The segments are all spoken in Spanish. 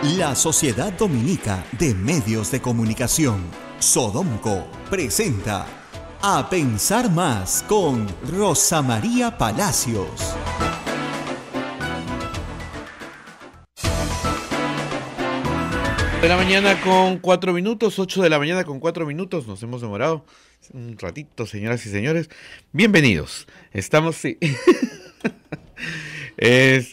La Sociedad Dominica de Medios de Comunicación, Sodomco, presenta A Pensar Más con Rosa María Palacios. De la mañana con 4 minutos, 8 de la mañana con 4 minutos, nos hemos demorado un ratito, señoras y señores. Bienvenidos,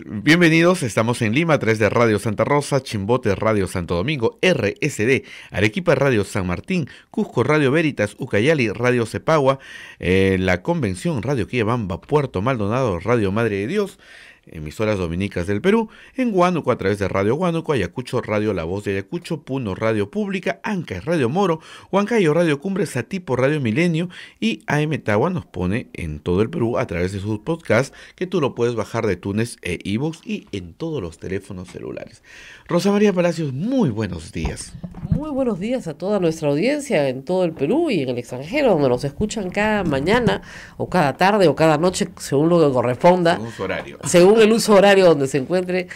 bienvenidos, estamos en Lima, a través de Radio Santa Rosa, Chimbote Radio Santo Domingo, RSD, Arequipa Radio San Martín, Cusco Radio Veritas, Ucayali Radio Cepagua, La Convención Radio Quillabamba, Puerto Maldonado Radio Madre de Dios, emisoras dominicas del Perú, en Huánuco a través de Radio Huánuco, Ayacucho Radio La Voz de Ayacucho, Puno Radio Pública, Ancash Radio Moro, Huancayo Radio Cumbre, Satipo Radio Milenio y AM Tagua nos pone en todo el Perú a través de sus podcasts que tú lo puedes bajar de iTunes e iVoox y en todos los teléfonos celulares. Rosa María Palacios, muy buenos días. Muy buenos días a toda nuestra audiencia en todo el Perú y en el extranjero, donde nos escuchan cada mañana o cada tarde o cada noche, según lo que corresponda. Según su horario. Según el uso horario donde se encuentre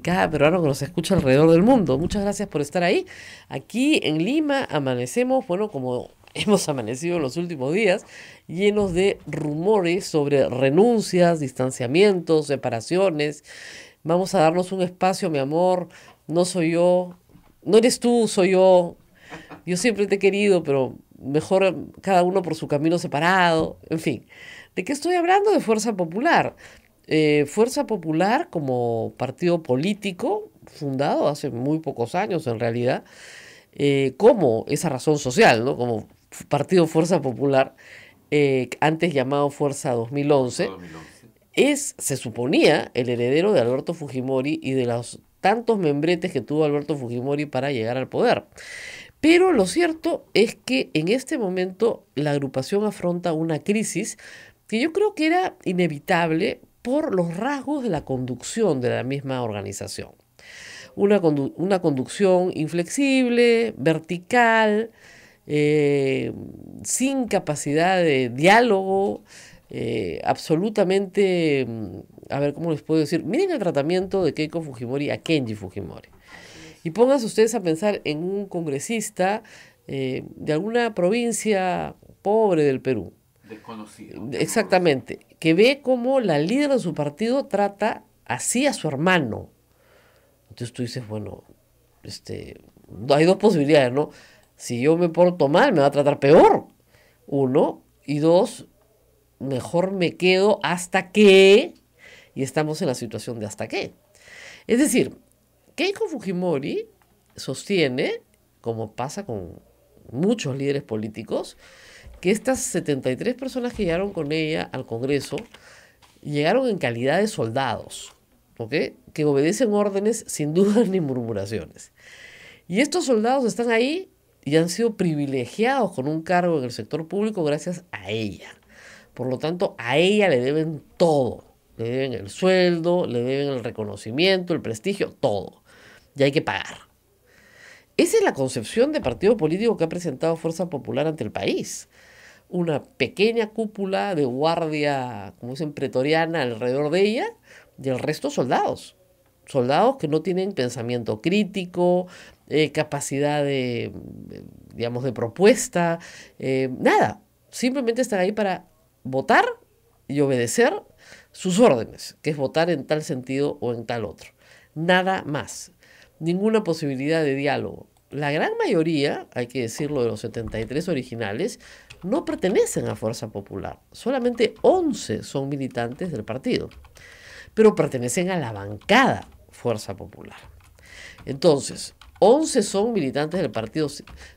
cada peruano que nos escucha alrededor del mundo. Muchas gracias por estar ahí. Aquí en Lima amanecemos, bueno, como hemos amanecido en los últimos días, llenos de rumores sobre renuncias, distanciamientos, separaciones. Vamos a darnos un espacio, mi amor. No soy yo, no eres tú, soy yo. Yo siempre te he querido, pero mejor cada uno por su camino separado. En fin, ¿de qué estoy hablando? De Fuerza Popular. Fuerza Popular como partido político fundado hace muy pocos años en realidad, como esa razón social, ¿no? Como partido Fuerza Popular, antes llamado Fuerza 2011, se suponía el heredero de Alberto Fujimori y de los tantos membretes que tuvo Alberto Fujimori para llegar al poder. Pero lo cierto es que en este momento la agrupación afronta una crisis que yo creo que era inevitable por los rasgos de la conducción de la misma organización. Una conducción inflexible, vertical, sin capacidad de diálogo, absolutamente, a ver, ¿cómo les puedo decir? Miren el tratamiento de Keiko Fujimori a Kenji Fujimori. Y pónganse ustedes a pensar en un congresista de alguna provincia pobre del Perú. Desconocido. Exactamente, que ve cómo la líder de su partido trata así a su hermano. Entonces tú dices, bueno, hay dos posibilidades, ¿no? Si yo me porto mal, me va a tratar peor. Uno, y dos, mejor me quedo hasta que, y estamos en la situación de hasta qué. Es decir, Keiko Fujimori sostiene, como pasa con muchos líderes políticos, que estas 73 personas que llegaron con ella al Congreso llegaron en calidad de soldados, ¿ok? Que obedecen órdenes sin dudas ni murmuraciones. Y estos soldados están ahí y han sido privilegiados con un cargo en el sector público gracias a ella. Por lo tanto, a ella le deben todo. Le deben el sueldo, le deben el reconocimiento, el prestigio, todo. Y hay que pagar. Esa es la concepción de partido político que ha presentado Fuerza Popular ante el país. Una pequeña cúpula de guardia, como dicen, pretoriana alrededor de ella, y el resto soldados. Soldados que no tienen pensamiento crítico, capacidad digamos, de propuesta, nada. Simplemente están ahí para votar y obedecer sus órdenes, que es votar en tal sentido o en tal otro. Nada más. Ninguna posibilidad de diálogo. La gran mayoría, hay que decirlo, de los 73 originales, no pertenecen a Fuerza Popular. Solamente 11 son militantes del partido, pero pertenecen a la bancada Fuerza Popular. Entonces, 11 son militantes del partido,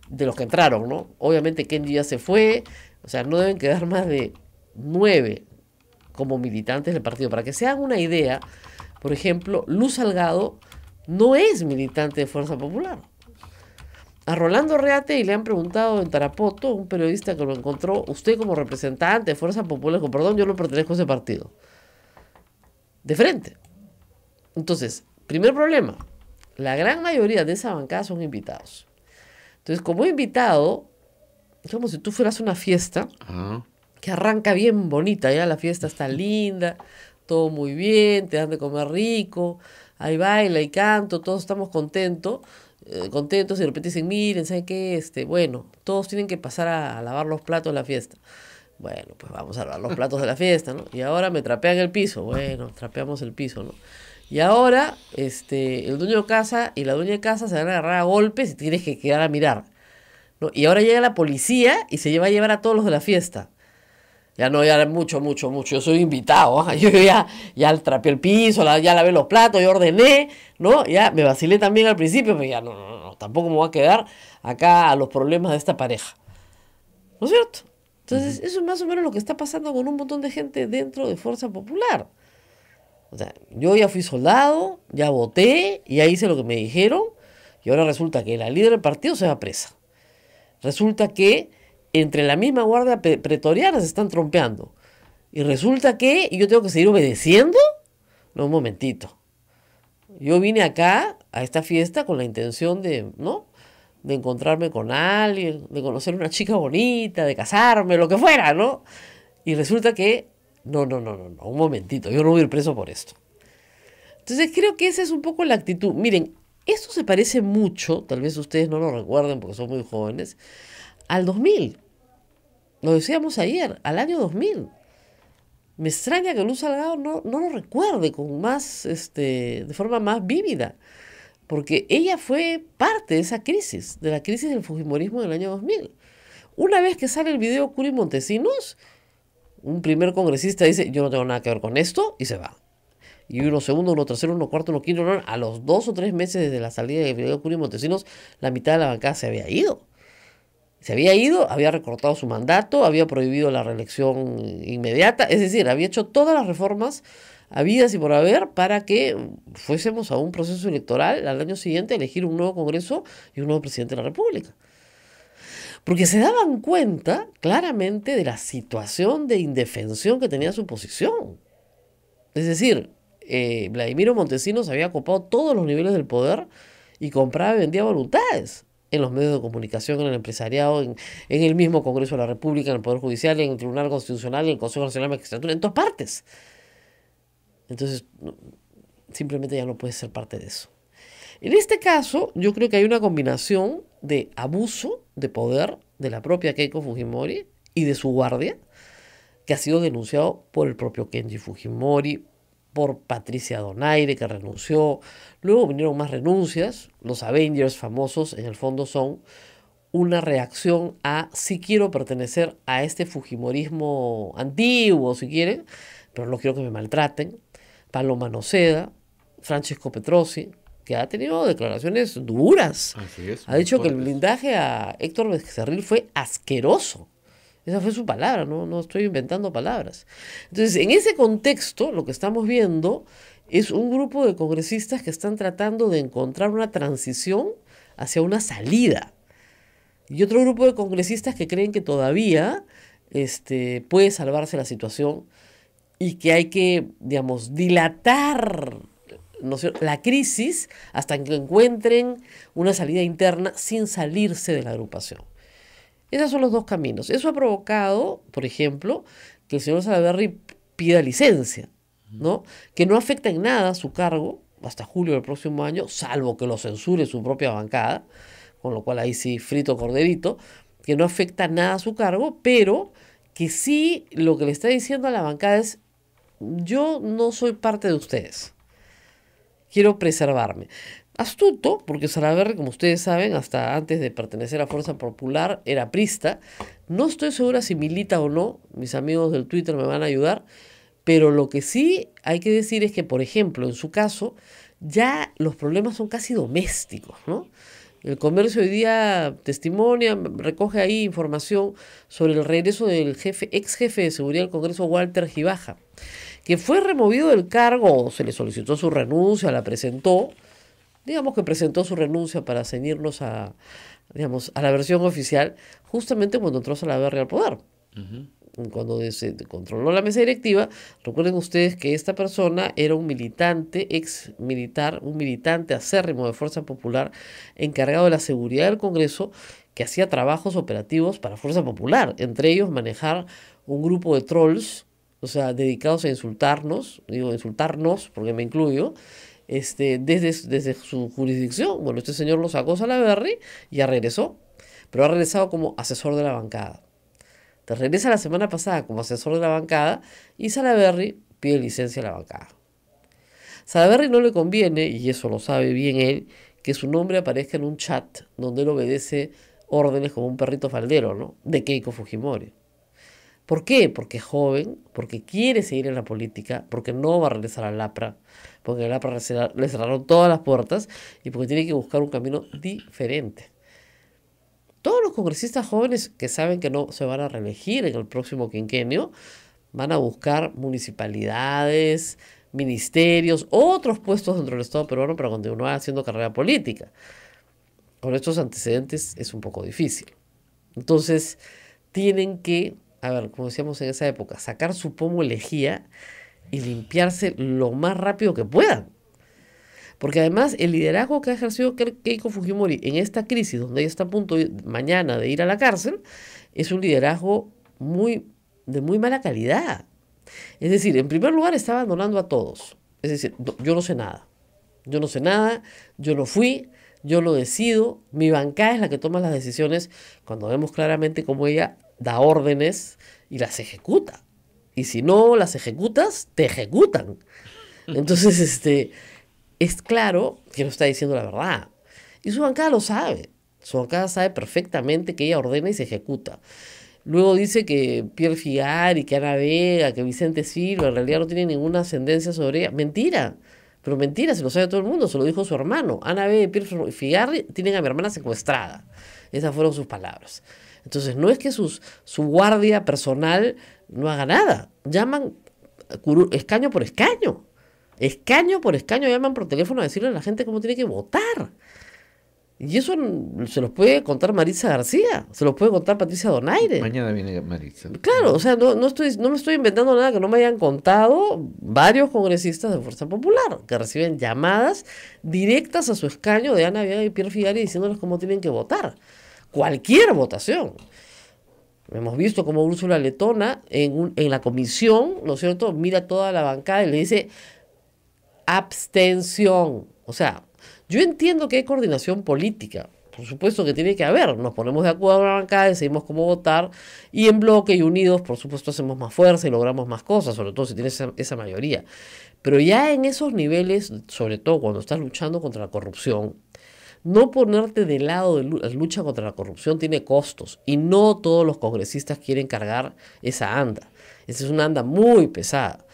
de los que entraron, ¿no? Obviamente Kenji ya se fue, o sea, no deben quedar más de 9 como militantes del partido. Para que se hagan una idea, por ejemplo, Luz Salgado no es militante de Fuerza Popular. A Rolando Reate y le han preguntado en Tarapoto, un periodista que lo encontró, usted como representante de Fuerza Popular, con perdón, yo no pertenezco a ese partido. De frente. Entonces, primer problema, la gran mayoría de esa bancada son invitados. Entonces, como invitado, es como si tú fueras a una fiesta que arranca bien bonita, ya la fiesta está linda, todo muy bien, te dan de comer rico, ahí baila y canto, todos estamos contentos y de repente dicen, miren, ¿saben qué? Bueno, todos tienen que pasar a lavar los platos de la fiesta. Bueno, pues vamos a lavar los platos de la fiesta, ¿no? Y ahora me trapean el piso. Bueno, trapeamos el piso, ¿no? Y ahora, el dueño de casa y la dueña de casa se van a agarrar a golpes y tienes que quedar a mirar, ¿no? Y ahora llega la policía y se va a llevar a todos los de la fiesta. Ya no, ya mucho. Yo soy invitado, ¿eh? Yo ya trapeé el piso, ya lavé los platos, ya ordené, ¿no? Ya me vacilé también al principio, pero ya no, tampoco me voy a quedar acá a los problemas de esta pareja. ¿No es cierto? Entonces, eso es más o menos lo que está pasando con un montón de gente dentro de Fuerza Popular. O sea, yo ya fui soldado, ya voté, ya hice lo que me dijeron, y ahora resulta que la líder del partido se va presa. Resulta que entre la misma guardia pretoriana se están trompeando. Y resulta que yo tengo que seguir obedeciendo. No, un momentito. Yo vine acá a esta fiesta con la intención de, ¿no?, de encontrarme con alguien, de conocer una chica bonita, de casarme, lo que fuera, ¿no? Y resulta que, no, un momentito, yo no voy a ir preso por esto. Entonces creo que esa es un poco la actitud. Miren, esto se parece mucho, tal vez ustedes no lo recuerden porque son muy jóvenes, al 2000. Lo decíamos ayer, al año 2000. Me extraña que Luz Salgado no lo recuerde con más, de forma más vívida, porque ella fue parte de esa crisis, de la crisis del fujimorismo del año 2000. Una vez que sale el video Curi Montesinos, un primer congresista dice, yo no tengo nada que ver con esto, y se va. Y uno segundo, uno tercero, uno cuarto, uno quinto, a los 2 o 3 meses desde la salida del video Curi Montesinos, la mitad de la bancada se había ido. Se había ido, había recortado su mandato, había prohibido la reelección inmediata, es decir, había hecho todas las reformas habidas y por haber para que fuésemos a un proceso electoral al año siguiente a elegir un nuevo Congreso y un nuevo presidente de la República. Porque se daban cuenta claramente de la situación de indefensión que tenía su posición. Es decir, Vladimiro Montesinos había ocupado todos los niveles del poder y compraba y vendía voluntades en los medios de comunicación, en el empresariado, en el mismo Congreso de la República, en el Poder Judicial, en el Tribunal Constitucional, en el Consejo Nacional de Magistratura, en todas partes. Entonces, simplemente ya no puede ser parte de eso. En este caso, yo creo que hay una combinación de abuso de poder de la propia Keiko Fujimori y de su guardia, que ha sido denunciado por el propio Kenji Fujimori, por Patricia Donaire, que renunció. Luego vinieron más renuncias. Los Avengers famosos, en el fondo, son una reacción a si quiero pertenecer a este fujimorismo antiguo, si quieren, pero no quiero que me maltraten. Paloma Noceda, Francesco Petrosi, que ha tenido declaraciones duras. Así es, Ha dicho que el fuertes. blindaje a Héctor Becerril fue asqueroso. Esa fue su palabra, no estoy inventando palabras. Entonces, en ese contexto, lo que estamos viendo es un grupo de congresistas que están tratando de encontrar una transición hacia una salida. Y otro grupo de congresistas que creen que todavía puede salvarse la situación y que hay que, digamos, dilatar, ¿no es cierto?, la crisis hasta que encuentren una salida interna sin salirse de la agrupación. Esos son los dos caminos. Eso ha provocado, por ejemplo, que el señor Salaverry pida licencia, ¿no?, que no afecta en nada su cargo hasta julio del próximo año, salvo que lo censure su propia bancada, con lo cual ahí sí frito corderito, que no afecta nada a su cargo, pero que sí lo que le está diciendo a la bancada es: yo no soy parte de ustedes, quiero preservarme. Astuto, porque Salaverry, como ustedes saben, hasta antes de pertenecer a Fuerza Popular, era prista. No estoy segura si milita o no, mis amigos del Twitter me van a ayudar, pero lo que sí hay que decir es que, por ejemplo, en su caso, ya los problemas son casi domésticos, ¿no? El Comercio hoy día testimonia, recoge ahí información sobre el regreso del ex jefe de seguridad del Congreso, Walter Gibaja, que fue removido del cargo, se le solicitó su renuncia, la presentó, digamos que presentó su renuncia para ceñirnos a la versión oficial, justamente cuando entró Salaverry al poder. Cuando se controló la mesa directiva, recuerden ustedes que esta persona era un militante, ex militar, un militante acérrimo de Fuerza Popular, encargado de la seguridad del Congreso, que hacía trabajos operativos para Fuerza Popular, entre ellos manejar un grupo de trolls, o sea, dedicados a insultarnos, digo insultarnos porque me incluyo, desde su jurisdicción. Bueno, este señor lo sacó Salaverry y ya regresó, pero ha regresado como asesor de la bancada. Te regresa la semana pasada como asesor de la bancada y Salaverry pide licencia a la bancada. Salaverry no le conviene, y eso lo sabe bien él, que su nombre aparezca en un chat donde él obedece órdenes como un perrito faldero, ¿no? De Keiko Fujimori. ¿Por qué? Porque es joven, porque quiere seguir en la política, porque no va a regresar al APRA, porque al APRA le cerraron todas las puertas y porque tiene que buscar un camino diferente. Todos los congresistas jóvenes que saben que no se van a reelegir en el próximo quinquenio van a buscar municipalidades, ministerios, otros puestos dentro del Estado peruano para continuar haciendo carrera política. Con estos antecedentes es un poco difícil. Entonces, tienen que, a ver, como decíamos en esa época, sacar su pomo lejía y limpiarse lo más rápido que puedan. Porque además el liderazgo que ha ejercido Keiko Fujimori en esta crisis, donde ella está a punto mañana de ir a la cárcel, es un liderazgo de muy mala calidad. Es decir, en primer lugar está abandonando a todos. Es decir, yo no sé nada. Yo no sé nada, yo no fui, yo no decido, mi bancada es la que toma las decisiones cuando vemos claramente cómo ella da órdenes y las ejecuta. Y si no las ejecutas, te ejecutan. Entonces, es claro que no está diciendo la verdad. Y su bancada lo sabe. Su bancada sabe perfectamente que ella ordena y se ejecuta. Luego dice que Pierre Figari, que Ana Vega, que Vicente Silva, en realidad no tiene ninguna ascendencia sobre ella. Mentira. Pero mentira, se lo sabe todo el mundo, se lo dijo su hermano. Ana Vega y Pierre Figari tienen a mi hermana secuestrada. Esas fueron sus palabras. Entonces, no es que su guardia personal no haga nada. Llaman escaño por escaño. Escaño por escaño llaman por teléfono a decirle a la gente cómo tiene que votar. Y eso se los puede contar Maritza García, se los puede contar Patricia Donaire. Mañana viene Maritza. Claro, o sea, no me estoy inventando nada que no me hayan contado varios congresistas de Fuerza Popular que reciben llamadas directas a su escaño de Ana Vega y Pierre Figari diciéndoles cómo tienen que votar. Cualquier votación. Hemos visto cómo Úrsula Letona en la comisión, ¿no es cierto?, mira toda la bancada y le dice abstención. O sea, yo entiendo que hay coordinación política, por supuesto que tiene que haber, nos ponemos de acuerdo en la bancada, decidimos cómo votar y en bloque y unidos, por supuesto, hacemos más fuerza y logramos más cosas, sobre todo si tienes esa mayoría. Pero ya en esos niveles, sobre todo cuando estás luchando contra la corrupción, no ponerte de lado de la lucha contra la corrupción tiene costos y no todos los congresistas quieren cargar esa anda. Esa es una anda muy pesada.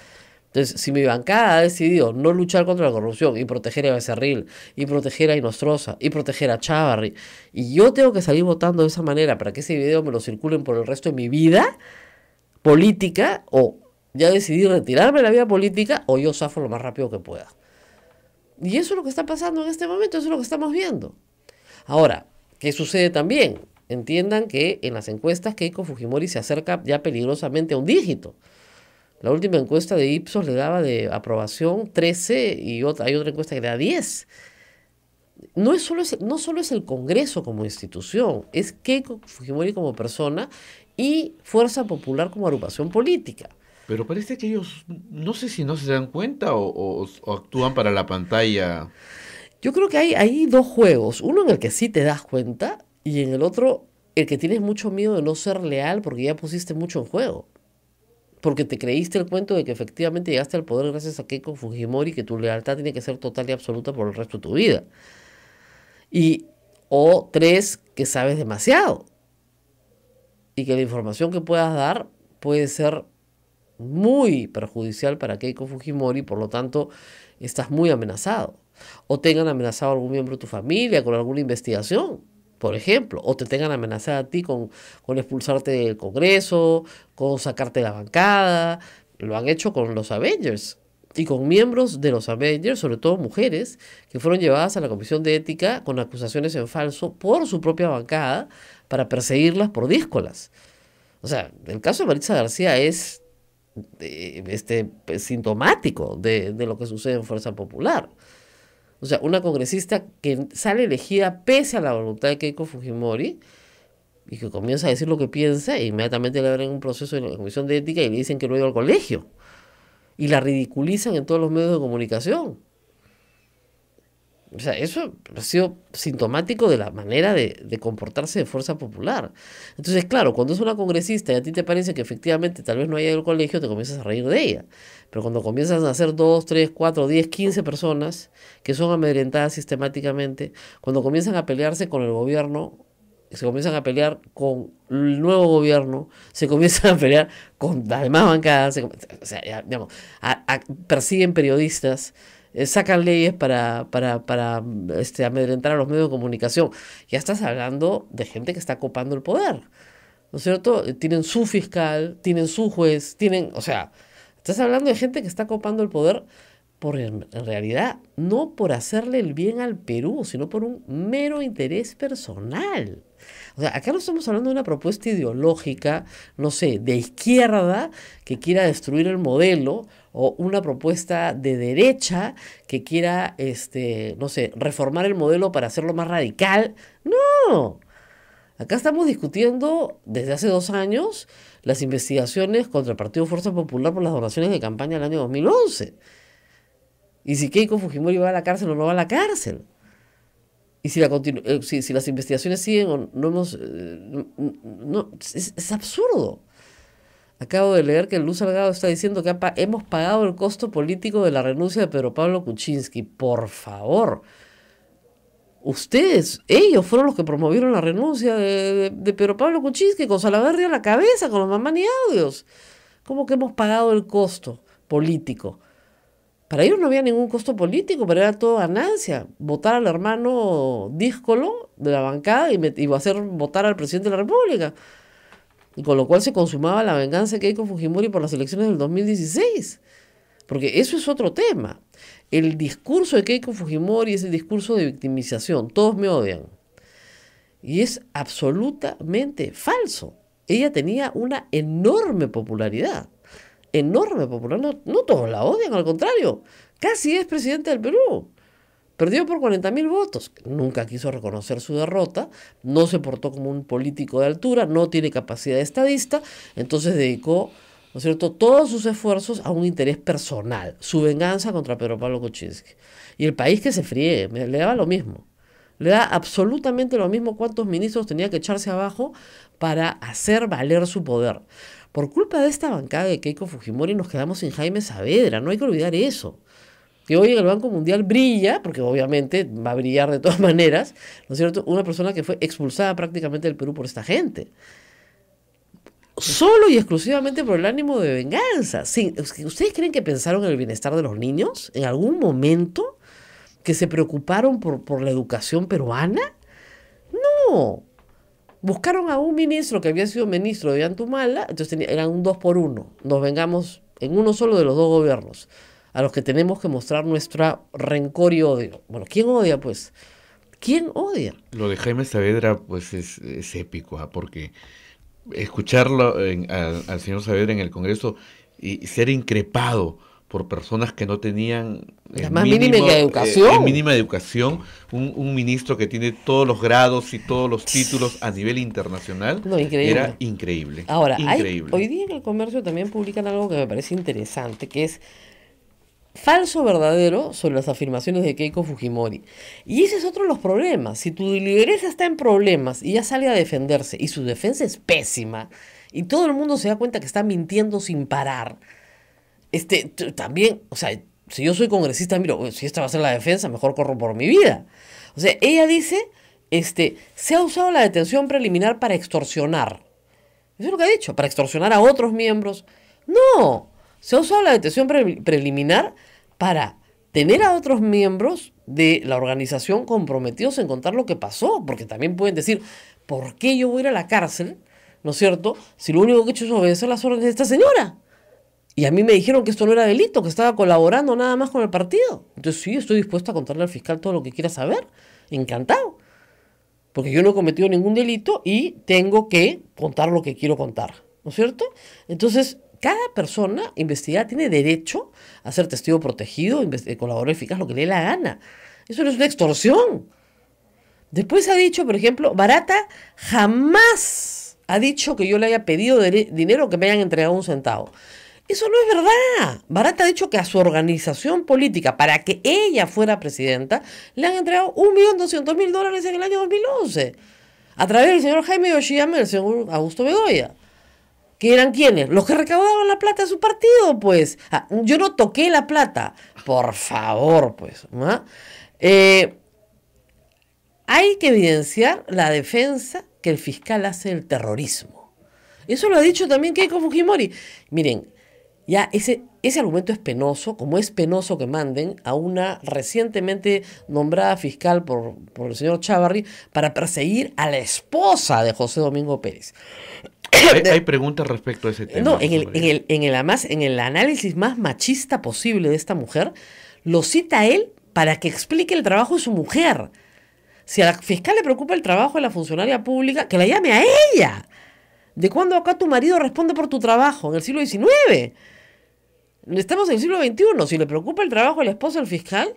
Entonces, si mi bancada ha decidido no luchar contra la corrupción y proteger a Becerril, y proteger a Inostroza, y proteger a Chávarri, y yo tengo que salir votando de esa manera para que ese video me lo circulen por el resto de mi vida política, o ya decidí retirarme de la vida política, o yo zafo lo más rápido que pueda. Y eso es lo que está pasando en este momento, eso es lo que estamos viendo. Ahora, ¿qué sucede también? Entiendan que en las encuestas Keiko Fujimori se acerca ya peligrosamente a un dígito. La última encuesta de Ipsos le daba de aprobación 13 y hay otra encuesta que le da 10. No solo es el Congreso como institución, es Keiko Fujimori como persona y Fuerza Popular como agrupación política. Pero parece que ellos, no sé si no se dan cuenta o actúan para la pantalla. Yo creo que hay dos juegos, uno en el que sí te das cuenta y en el otro el que tienes mucho miedo de no ser leal porque ya pusiste mucho en juego. Porque te creíste el cuento de que efectivamente llegaste al poder gracias a Keiko Fujimori, que tu lealtad tiene que ser total y absoluta por el resto de tu vida. O tres, que sabes demasiado. Y que la información que puedas dar puede ser muy perjudicial para Keiko Fujimori, por lo tanto, estás muy amenazado. O tengan amenazado a algún miembro de tu familia con alguna investigación, por ejemplo, o te tengan amenazada a ti con expulsarte del Congreso, con sacarte de la bancada. Lo han hecho con los Avengers y con miembros de los Avengers, sobre todo mujeres, que fueron llevadas a la Comisión de Ética con acusaciones en falso por su propia bancada para perseguirlas por díscolas. O sea, el caso de Maritza García es sintomático de lo que sucede en Fuerza Popular. O sea, una congresista que sale elegida pese a la voluntad de Keiko Fujimori y que comienza a decir lo que piensa e inmediatamente le abren un proceso en la Comisión de Ética y le dicen que no ha ido al colegio. Y la ridiculizan en todos los medios de comunicación. O sea, eso ha sido sintomático de la manera de comportarse de Fuerza Popular. Entonces, claro, cuando es una congresista y a ti te parece que efectivamente tal vez no haya ido al colegio, te comienzas a reír de ella. Pero cuando comienzas a hacer 2, 3, 4, 10, 15 personas que son amedrentadas sistemáticamente, cuando comienzan a pelearse con el gobierno, se comienzan a pelear con el nuevo gobierno, se comienzan a pelear con las demás bancadas, o sea, ya, digamos, persiguen periodistas, sacan leyes para amedrentar a los medios de comunicación. Ya estás hablando de gente que está copando el poder, ¿no es cierto? Tienen su fiscal, tienen su juez, o sea, estás hablando de gente que está copando el poder en realidad no por hacerle el bien al Perú, sino por un mero interés personal. O sea, acá no estamos hablando de una propuesta ideológica, no sé, de izquierda que quiera destruir el modelo, o una propuesta de derecha que quiera, no sé, reformar el modelo para hacerlo más radical. No. Acá estamos discutiendo desde hace 2 años las investigaciones contra el Partido Fuerza Popular por las donaciones de campaña del año 2011. Y si Keiko Fujimori va a la cárcel o no va a la cárcel. Y si las investigaciones siguen o no hemos... no, es absurdo. Acabo de leer que Luz Salgado está diciendo que hemos pagado el costo político de la renuncia de Pedro Pablo Kuczynski. Por favor. Ellos fueron los que promovieron la renuncia de Pedro Pablo Kuczynski con Salaverry a la cabeza, con los Mamani Audios. ¿Cómo que hemos pagado el costo político? Para ellos no había ningún costo político, pero era todo ganancia. Votar al hermano díscolo de la bancada y hacer votar al presidente de la República. Y con lo cual se consumaba la venganza de Keiko Fujimori por las elecciones del 2016. Porque eso es otro tema. El discurso de Keiko Fujimori es el discurso de victimización. Todos me odian. Y es absolutamente falso. Ella tenía una enorme popularidad. Enorme popularidad. No todos la odian, al contrario. Casi es presidente del Perú. Perdió por 40.000 votos. Nunca quiso reconocer su derrota. No se portó como un político de altura. No tiene capacidad de estadista. Entonces dedicó, ¿no es cierto?, todos sus esfuerzos a un interés personal. Su venganza contra Pedro Pablo Kuczynski. Y el país que se friegue. Le daba lo mismo. Le da absolutamente lo mismo cuántos ministros tenía que echarse abajo para hacer valer su poder. Por culpa de esta bancada de Keiko Fujimori nos quedamos sin Jaime Saavedra. No hay que olvidar eso. Que hoy en el Banco Mundial brilla, porque obviamente va a brillar de todas maneras, ¿no es cierto? Una persona que fue expulsada prácticamente del Perú por esta gente. Solo y exclusivamente por el ánimo de venganza. Sí, ¿ustedes creen que pensaron en el bienestar de los niños en algún momento? ¿Que se preocuparon por la educación peruana? No. Buscaron a un ministro que había sido ministro de Antumala, entonces eran un 2 por 1. Nos vengamos en uno solo de los dos gobiernos, a los que tenemos que mostrar nuestra rencor y odio. Bueno, ¿quién odia, pues? ¿Quién odia? Lo de Jaime Saavedra, pues es épico, porque escucharlo al señor Saavedra en el Congreso y ser increpado por personas que no tenían la más mínima educación. Mínima educación, un ministro que tiene todos los grados y todos los títulos a nivel internacional, era increíble. Ahora, hoy día en El Comercio también publican algo que me parece interesante, que es falso o verdadero sobre las afirmaciones de Keiko Fujimori. Y ese es otro de los problemas. Si tu lideresa está en problemas y ya sale a defenderse, y su defensa es pésima, y todo el mundo se da cuenta que está mintiendo sin parar, también, o sea, si yo soy congresista, miro, si esta va a ser la defensa, mejor corro por mi vida. O sea, ella dice, se ha usado la detención preliminar para extorsionar. Eso es lo que ha dicho, para extorsionar a otros miembros. No, se ha usado la detención preliminar para tener a otros miembros de la organización comprometidos en contar lo que pasó, porque también pueden decir, ¿por qué yo voy a ir a la cárcel? ¿No es cierto? Si lo único que he hecho es obedecer las órdenes de esta señora. Y a mí me dijeron que esto no era delito, que estaba colaborando nada más con el partido. Entonces sí, estoy dispuesta a contarle al fiscal todo lo que quiera saber. Encantado. Porque yo no he cometido ningún delito y tengo que contar lo que quiero contar. ¿No es cierto? Entonces, cada persona investigada tiene derecho a ser testigo protegido, colaborador eficaz, lo que le dé la gana. Eso no es una extorsión. Después ha dicho, por ejemplo, Barata jamás ha dicho que yo le haya pedido dinero o que me hayan entregado un centavo. Eso no es verdad. Barata ha dicho que a su organización política, para que ella fuera presidenta, le han entregado $1.200.000 en el año 2011. A través del señor Jaime Yoshiyama y del señor Augusto Bedoya. ¿Que eran quiénes? Los que recaudaban la plata de su partido, pues. Yo no toqué la plata. Por favor, pues. ¿No? Hay que evidenciar la defensa que el fiscal hace del terrorismo. Eso lo ha dicho también Keiko Fujimori. Miren, ya ese argumento es penoso, como es penoso que manden a una recientemente nombrada fiscal por el señor Chávarri para perseguir a la esposa de José Domingo Pérez. Hay preguntas respecto a ese tema. No, en el análisis más machista posible de esta mujer, lo cita él para que explique el trabajo de su mujer. Si a la fiscal le preocupa el trabajo de la funcionaria pública, que la llame a ella. ¿De cuándo acá tu marido responde por tu trabajo? En el siglo XIX. Estamos en el siglo XXI. Si le preocupa el trabajo de la esposa del fiscal,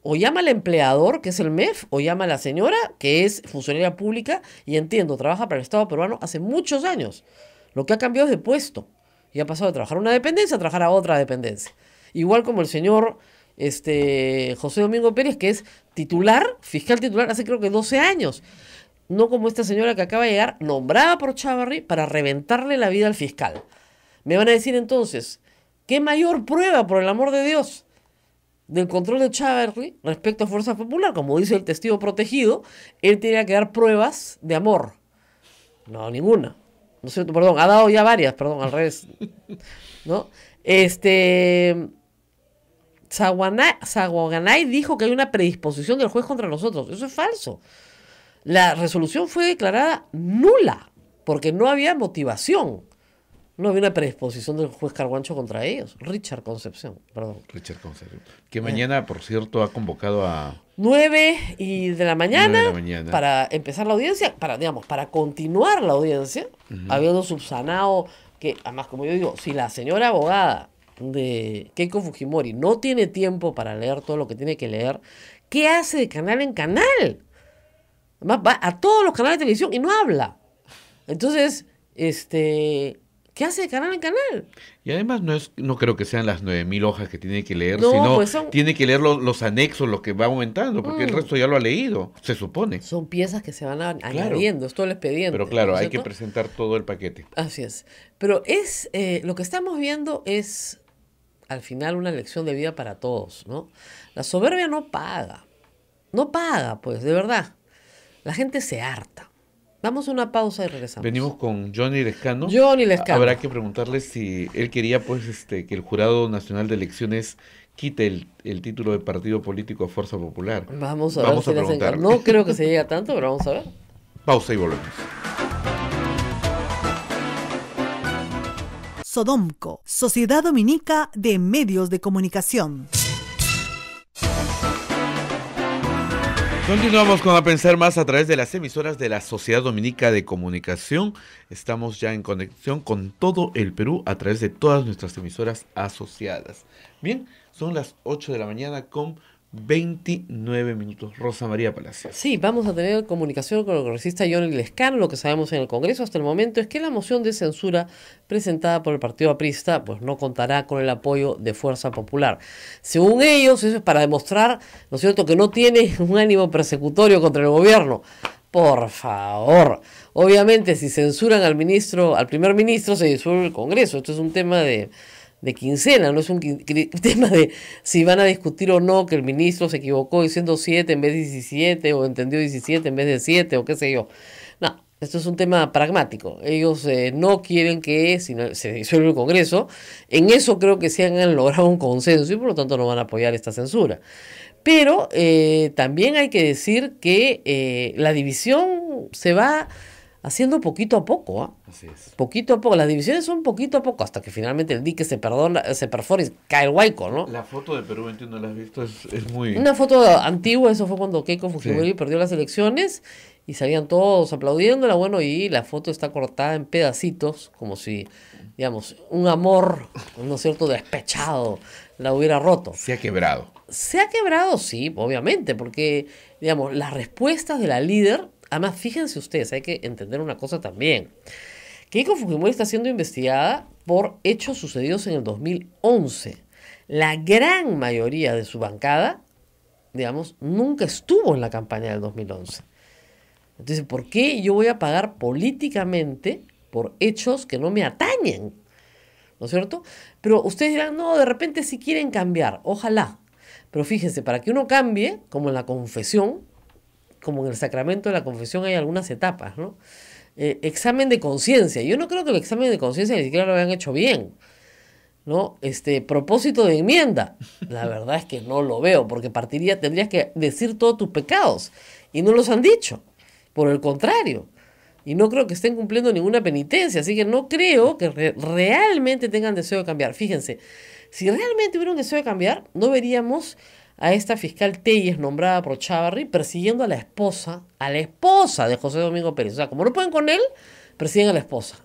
o llama al empleador, que es el MEF, o llama a la señora, que es funcionaria pública, y entiendo, trabaja para el Estado peruano hace muchos años. Lo que ha cambiado es de puesto. Y ha pasado de trabajar a una dependencia a trabajar a otra dependencia. Igual como el señor José Domingo Pérez, que es fiscal titular, hace creo que 12 años. No como esta señora que acaba de llegar, nombrada por Chávarri, para reventarle la vida al fiscal. Me van a decir entonces, ¿qué mayor prueba, por el amor de Dios, del control de Chávarri respecto a Fuerza Popular? Como dice el testigo protegido, él tenía que dar pruebas de amor. No, ninguna. No sé, perdón, ha dado ya varias, perdón, al revés. ¿No? Saguanay dijo que hay una predisposición del juez contra nosotros. Eso es falso. La resolución fue declarada nula porque no había motivación. No había una predisposición del juez Carguancho contra ellos. Richard Concepción, perdón. Richard Concepción. Que mañana, por cierto, ha convocado a 9 de la mañana mañana para empezar la audiencia, para continuar la audiencia, habiendo subsanado que, además, como yo digo, si la señora abogada de Keiko Fujimori no tiene tiempo para leer todo lo que tiene que leer, ¿qué hace de canal en canal? Además, va a todos los canales de televisión y no habla. Entonces, ¿qué hace de canal en canal? Y además no creo que sean las 9.000 hojas que tiene que leer, No, sino pues tiene que leer los anexos, lo que va aumentando, porque el resto ya lo ha leído, se supone. Son piezas que se van añadiendo, es todo el expediente. Pero claro, ¿no es hay que cierto? presentar todo el paquete. Así es. Pero lo que estamos viendo es, al final, una lección de vida para todos, ¿no? La soberbia no paga. No paga, pues, de verdad. La gente se harta. Vamos a una pausa y regresamos. Venimos con Johnny Lescano. Johnny Lescano. Habrá que preguntarle si él quería, pues, que el Jurado Nacional de Elecciones quite el título de partido político a Fuerza Popular. Vamos a ver si le hacen caso. No creo que se llegue a tanto, pero vamos a ver. Pausa y volvemos. Sodomco, Sociedad Dominica de Medios de Comunicación. Continuamos con A Pensar Más a través de las emisoras de la Sociedad Dominica de Comunicación. Estamos ya en conexión con todo el Perú a través de todas nuestras emisoras asociadas. Bien, son las 8 de la mañana con 29 minutos. Rosa María Palacios. Sí, vamos a tener comunicación con el congresista Johnny Lescano. Lo que sabemos en el Congreso hasta el momento es que la moción de censura presentada por el Partido Aprista pues no contará con el apoyo de Fuerza Popular. Según ellos, eso es para demostrar, ¿no es cierto?, que no tiene un ánimo persecutorio contra el gobierno. Por favor. Obviamente, si censuran al primer ministro, se disuelve el Congreso. Esto es un tema de quincena, no es un tema de si van a discutir o no que el ministro se equivocó diciendo 7 en vez de 17 o entendió 17 en vez de 7 o qué sé yo. No, esto es un tema pragmático. Ellos no quieren que se disuelva el Congreso. En eso creo que sí han logrado un consenso y por lo tanto no van a apoyar esta censura. Pero también hay que decir que la división se va haciendo poquito a poco, ¿eh? Así es. Poquito a poco. Las divisiones son poquito a poco, hasta que finalmente el dique se perfora y cae el huaico, ¿no? La foto de Perú 21, ¿la has visto? Es muy... Una foto antigua, eso fue cuando Keiko Fujimori perdió las elecciones y salían todos aplaudiéndola, bueno, y la foto está cortada en pedacitos, como si, digamos, un amor, ¿no es cierto?, despechado, la hubiera roto. Se ha quebrado. Se ha quebrado, sí, obviamente, porque, digamos, las respuestas de la líder, además, fíjense ustedes, hay que entender una cosa también. Keiko Fujimori está siendo investigada por hechos sucedidos en el 2011. La gran mayoría de su bancada, digamos, nunca estuvo en la campaña del 2011. Entonces, ¿por qué yo voy a pagar políticamente por hechos que no me atañen? ¿No es cierto? Pero ustedes dirán, no, de repente si quieren cambiar, ojalá. Pero fíjense, para que uno cambie, como en la confesión, como en el sacramento de la confesión hay algunas etapas, ¿no? Examen de conciencia. Yo no creo que el examen de conciencia ni siquiera lo hayan hecho bien, ¿no? Propósito de enmienda. La verdad es que no lo veo, porque tendrías que decir todos tus pecados, y no los han dicho. Por el contrario. Y no creo que estén cumpliendo ninguna penitencia, así que no creo que realmente tengan deseo de cambiar. Fíjense, si realmente hubiera un deseo de cambiar, no veríamos a esta fiscal Telles nombrada por Chávarri persiguiendo a la esposa de José Domingo Pérez. O sea, como no pueden con él, persiguen a la esposa.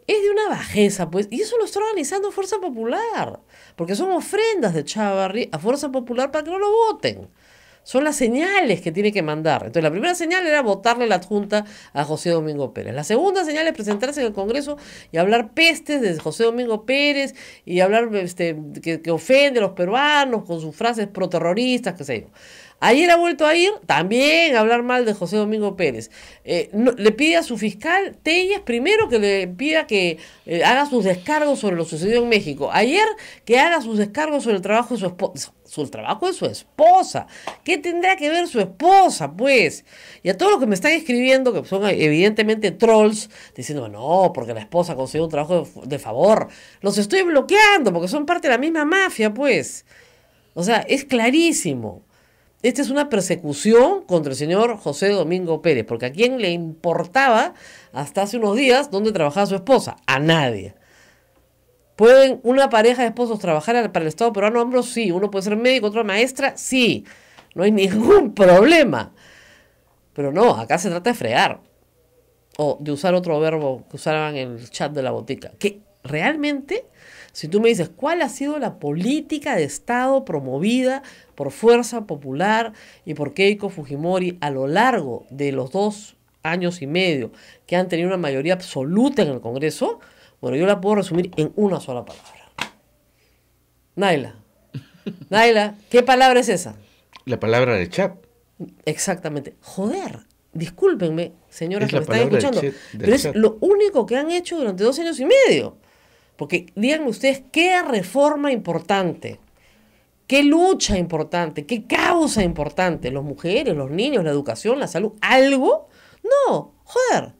Es de una bajeza, pues, y eso lo está organizando Fuerza Popular, porque son ofrendas de Chávarri a Fuerza Popular para que no lo voten. Son las señales que tiene que mandar. Entonces, la primera señal era votarle la adjunta a José Domingo Pérez. La segunda señal es presentarse en el Congreso y hablar pestes de José Domingo Pérez y hablar que ofende a los peruanos con sus frases proterroristas, qué sé yo. Ayer ha vuelto a ir también a hablar mal de José Domingo Pérez. Le pide a su fiscal Telles primero que le pida que haga sus descargos sobre lo sucedido en México. Ayer que haga sus descargos sobre el trabajo de su esposa. Sobre el trabajo de su esposa. ¿Qué tendrá que ver su esposa, pues? Y a todos los que me están escribiendo, que son evidentemente trolls, diciendo, no, porque la esposa consiguió un trabajo de favor. Los estoy bloqueando porque son parte de la misma mafia, pues. O sea, es clarísimo. Esta es una persecución contra el señor José Domingo Pérez, porque a quién le importaba hasta hace unos días dónde trabajaba su esposa. A nadie. ¿Pueden una pareja de esposos trabajar para el Estado peruano a hombros? Sí. ¿Uno puede ser médico, otro maestra? Sí. No hay ningún problema. Pero no, acá se trata de fregar. O de usar otro verbo que usaban en el chat de la botica. Que realmente, si tú me dices, ¿cuál ha sido la política de Estado promovida por Fuerza Popular y por Keiko Fujimori a lo largo de los 2 años y medio que han tenido una mayoría absoluta en el Congreso? Bueno, yo la puedo resumir en una sola palabra. Naila, ¿qué palabra es esa? La palabra del chat. Exactamente. Joder. Discúlpenme, señoras Es que me la están palabra escuchando, del pero es chat. lo único que han hecho durante 2 años y medio. Porque díganme ustedes, ¿qué reforma importante? ¿Qué lucha importante? ¿Qué causa importante? ¿Las mujeres, los niños, la educación, la salud? ¿Algo? No, joder.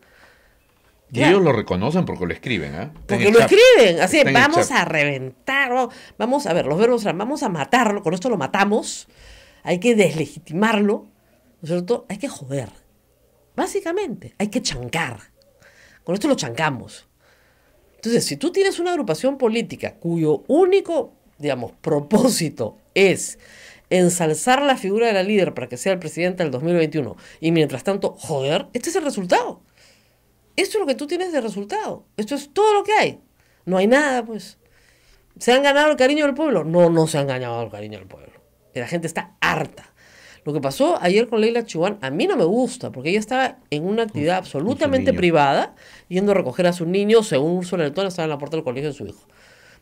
Y Ya. ellos lo reconocen porque lo escriben, ¿ah? Está en Porque el lo chat. escriben, así, Está en el vamos chat. a reventar, vamos a ver, los verbos serán, vamos a matarlo, con esto lo matamos, hay que deslegitimarlo, ¿no es cierto? Hay que joder, básicamente, hay que chancar, con esto lo chancamos. Entonces, si tú tienes una agrupación política cuyo único, digamos, propósito es ensalzar la figura de la líder para que sea el presidente del 2021, y mientras tanto, joder, este es el resultado. Esto es lo que tú tienes de resultado. Esto es todo lo que hay. No hay nada, pues. ¿Se han ganado el cariño del pueblo? No, no se han ganado el cariño del pueblo. La gente está harta. Lo que pasó ayer con Leila Chihuán a mí no me gusta, porque ella estaba en una actividad absolutamente niño. privada, yendo a recoger a sus niños, según Úrsula Letona, estaba en la puerta del colegio de su hijo.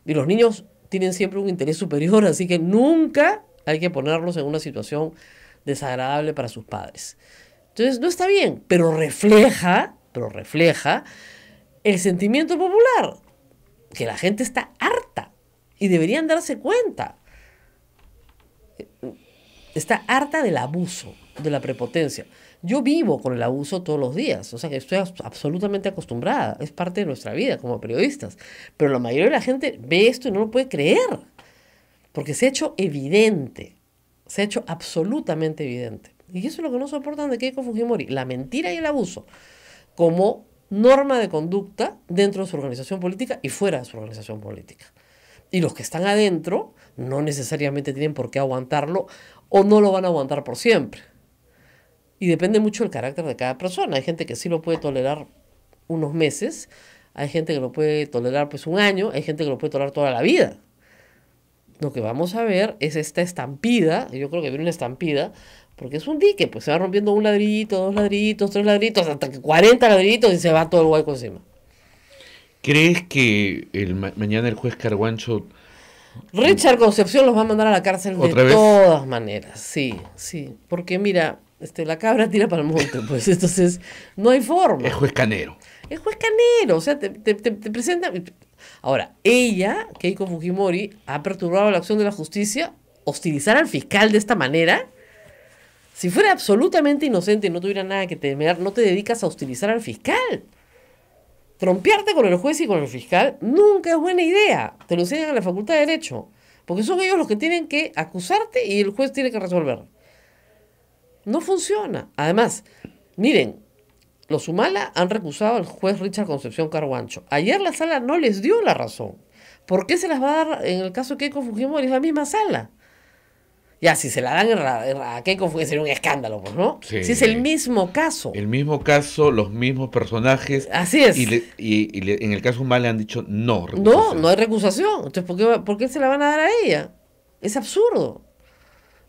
Y los niños tienen siempre un interés superior, así que nunca hay que ponerlos en una situación desagradable para sus padres. Entonces no está bien, pero refleja el sentimiento popular, que la gente está harta y deberían darse cuenta. Está harta del abuso, de la prepotencia. Yo vivo con el abuso todos los días, o sea que estoy absolutamente acostumbrada, es parte de nuestra vida como periodistas, pero la mayoría de la gente ve esto y no lo puede creer, porque se ha hecho evidente, se ha hecho absolutamente evidente. Y eso es lo que no soportan de Keiko Fujimori, la mentira y el abuso, como norma de conducta dentro de su organización política y fuera de su organización política. Y los que están adentro no necesariamente tienen por qué aguantarlo o no lo van a aguantar por siempre. Y depende mucho del carácter de cada persona. Hay gente que sí lo puede tolerar unos meses, hay gente que lo puede tolerar pues 1 año, hay gente que lo puede tolerar toda la vida. Lo que vamos a ver es esta estampida, yo creo que viene una estampida, porque es un dique, pues se va rompiendo 1 ladrillito, 2 ladrillitos, 3 ladrillitos, hasta que 40 ladrillitos y se va todo el hueco encima. ¿Crees que mañana el juez Carguancho Richard Concepción los va a mandar a la cárcel de otra vez? Todas maneras? Sí, sí. Porque mira, la cabra tira para el monte, pues entonces no hay forma. Es juez Canero? Es juez Canero, o sea, te presenta. Ahora, ella, Keiko Fujimori, ha perturbado la acción de la justicia. Hostilizar al fiscal de esta manera. Si fuera absolutamente inocente y no tuviera nada que temer, no te dedicas a hostilizar al fiscal. Trompearte con el juez y con el fiscal nunca es buena idea. Te lo enseñan en la Facultad de Derecho. Porque son ellos los que tienen que acusarte y el juez tiene que resolver. No funciona. Además, miren, los Humala han recusado al juez Richard Concepción Carguancho. Ayer la sala no les dio la razón. ¿Por qué se las va a dar en el caso de Keiko Fujimori? Es la misma sala. Ya, si se la dan a Keiko Fujimori sería un escándalo, pues, ¿no? Sí. Si es el mismo caso. El mismo caso, los mismos personajes. Así es. Y en el caso Humala le han dicho no. No hay recusación. Entonces, ¿por qué se la van a dar a ella? Es absurdo.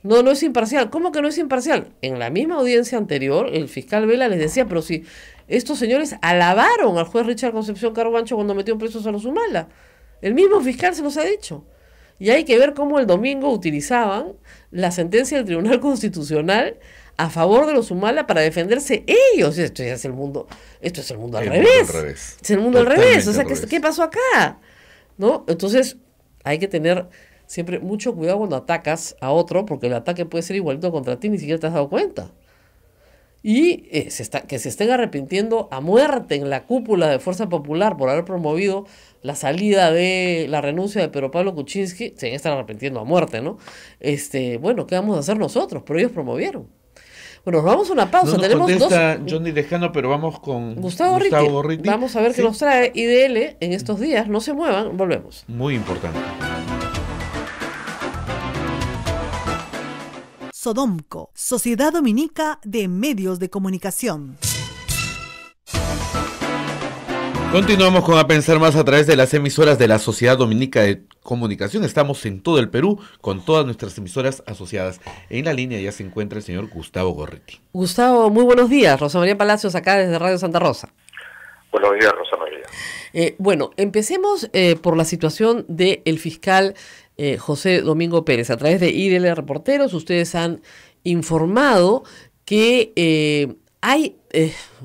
No es imparcial. ¿Cómo que no es imparcial? En la misma audiencia anterior, el fiscal Vela les decía, pero si estos señores alabaron al juez Richard Concepción Carguancho cuando metió presos a los Humala. El mismo fiscal se los ha dicho. Y hay que ver cómo el domingo utilizaban la sentencia del Tribunal Constitucional a favor de los Humala para defenderse ellos. Esto es el mundo al revés. Es el mundo al revés. O sea, ¿qué pasó acá? ¿No? Entonces, hay que tener siempre mucho cuidado cuando atacas a otro, porque el ataque puede ser igualito contra ti, ni siquiera te has dado cuenta. Y que se estén arrepintiendo a muerte en la cúpula de Fuerza Popular por haber promovido la salida de la renuncia de Pedro Pablo Kuczynski, se están arrepintiendo a muerte, ¿no? Bueno, ¿qué vamos a hacer nosotros? Pero ellos promovieron. Bueno, nos vamos a una pausa. No nos tenemos contesta Johnny Lejano, pero vamos con Gustavo Gorriti. Vamos a ver qué nos trae IDL en estos días. No se muevan, volvemos. Muy importante. Sodomco, Sociedad Dominica de Medios de Comunicación. Continuamos con A Pensar Más a través de las emisoras de la Sociedad Dominica de Comunicación. Estamos en todo el Perú con todas nuestras emisoras asociadas. En la línea ya se encuentra el señor Gustavo Gorriti. Gustavo, muy buenos días. Rosa María Palacios acá desde Radio Santa Rosa. Buenos días, Rosa María. Bueno, empecemos por la situación del fiscal José Domingo Pérez. A través de IDL Reporteros, ustedes han informado que hay,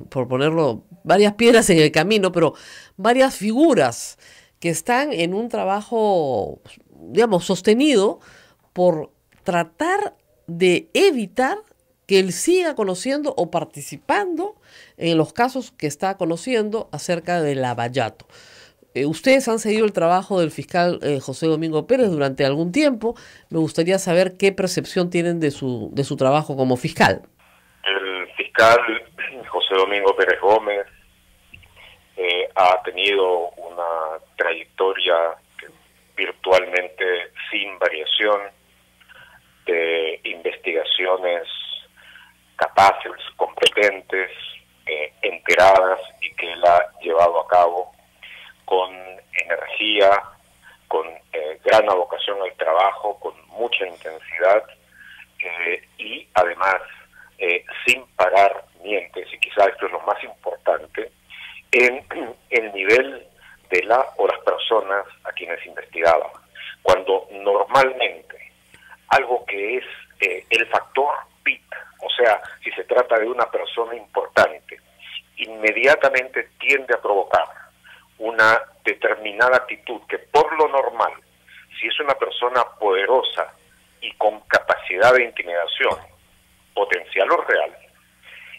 por ponerlo, varias piedras en el camino, pero varias figuras que están en un trabajo, digamos, sostenido por tratar de evitar que él siga conociendo o participando en los casos que está conociendo acerca del lavallato. Ustedes han seguido el trabajo del fiscal José Domingo Pérez durante algún tiempo. Me gustaría saber qué percepción tienen de su trabajo como fiscal. El fiscal José Domingo Pérez Gómez ha tenido una trayectoria virtualmente sin variación de investigaciones capaces, competentes, enteradas y que él ha llevado a cabo con energía, con gran vocación al trabajo, con mucha intensidad y además sin parar mientes, y quizás esto es lo más importante, en el nivel de la o las personas a quienes investigaba. Cuando normalmente algo que es el factor PIT, o sea, si se trata de una persona importante, inmediatamente tiende a provocar una determinada actitud que por lo normal, si es una persona poderosa y con capacidad de intimidación, potencial o real,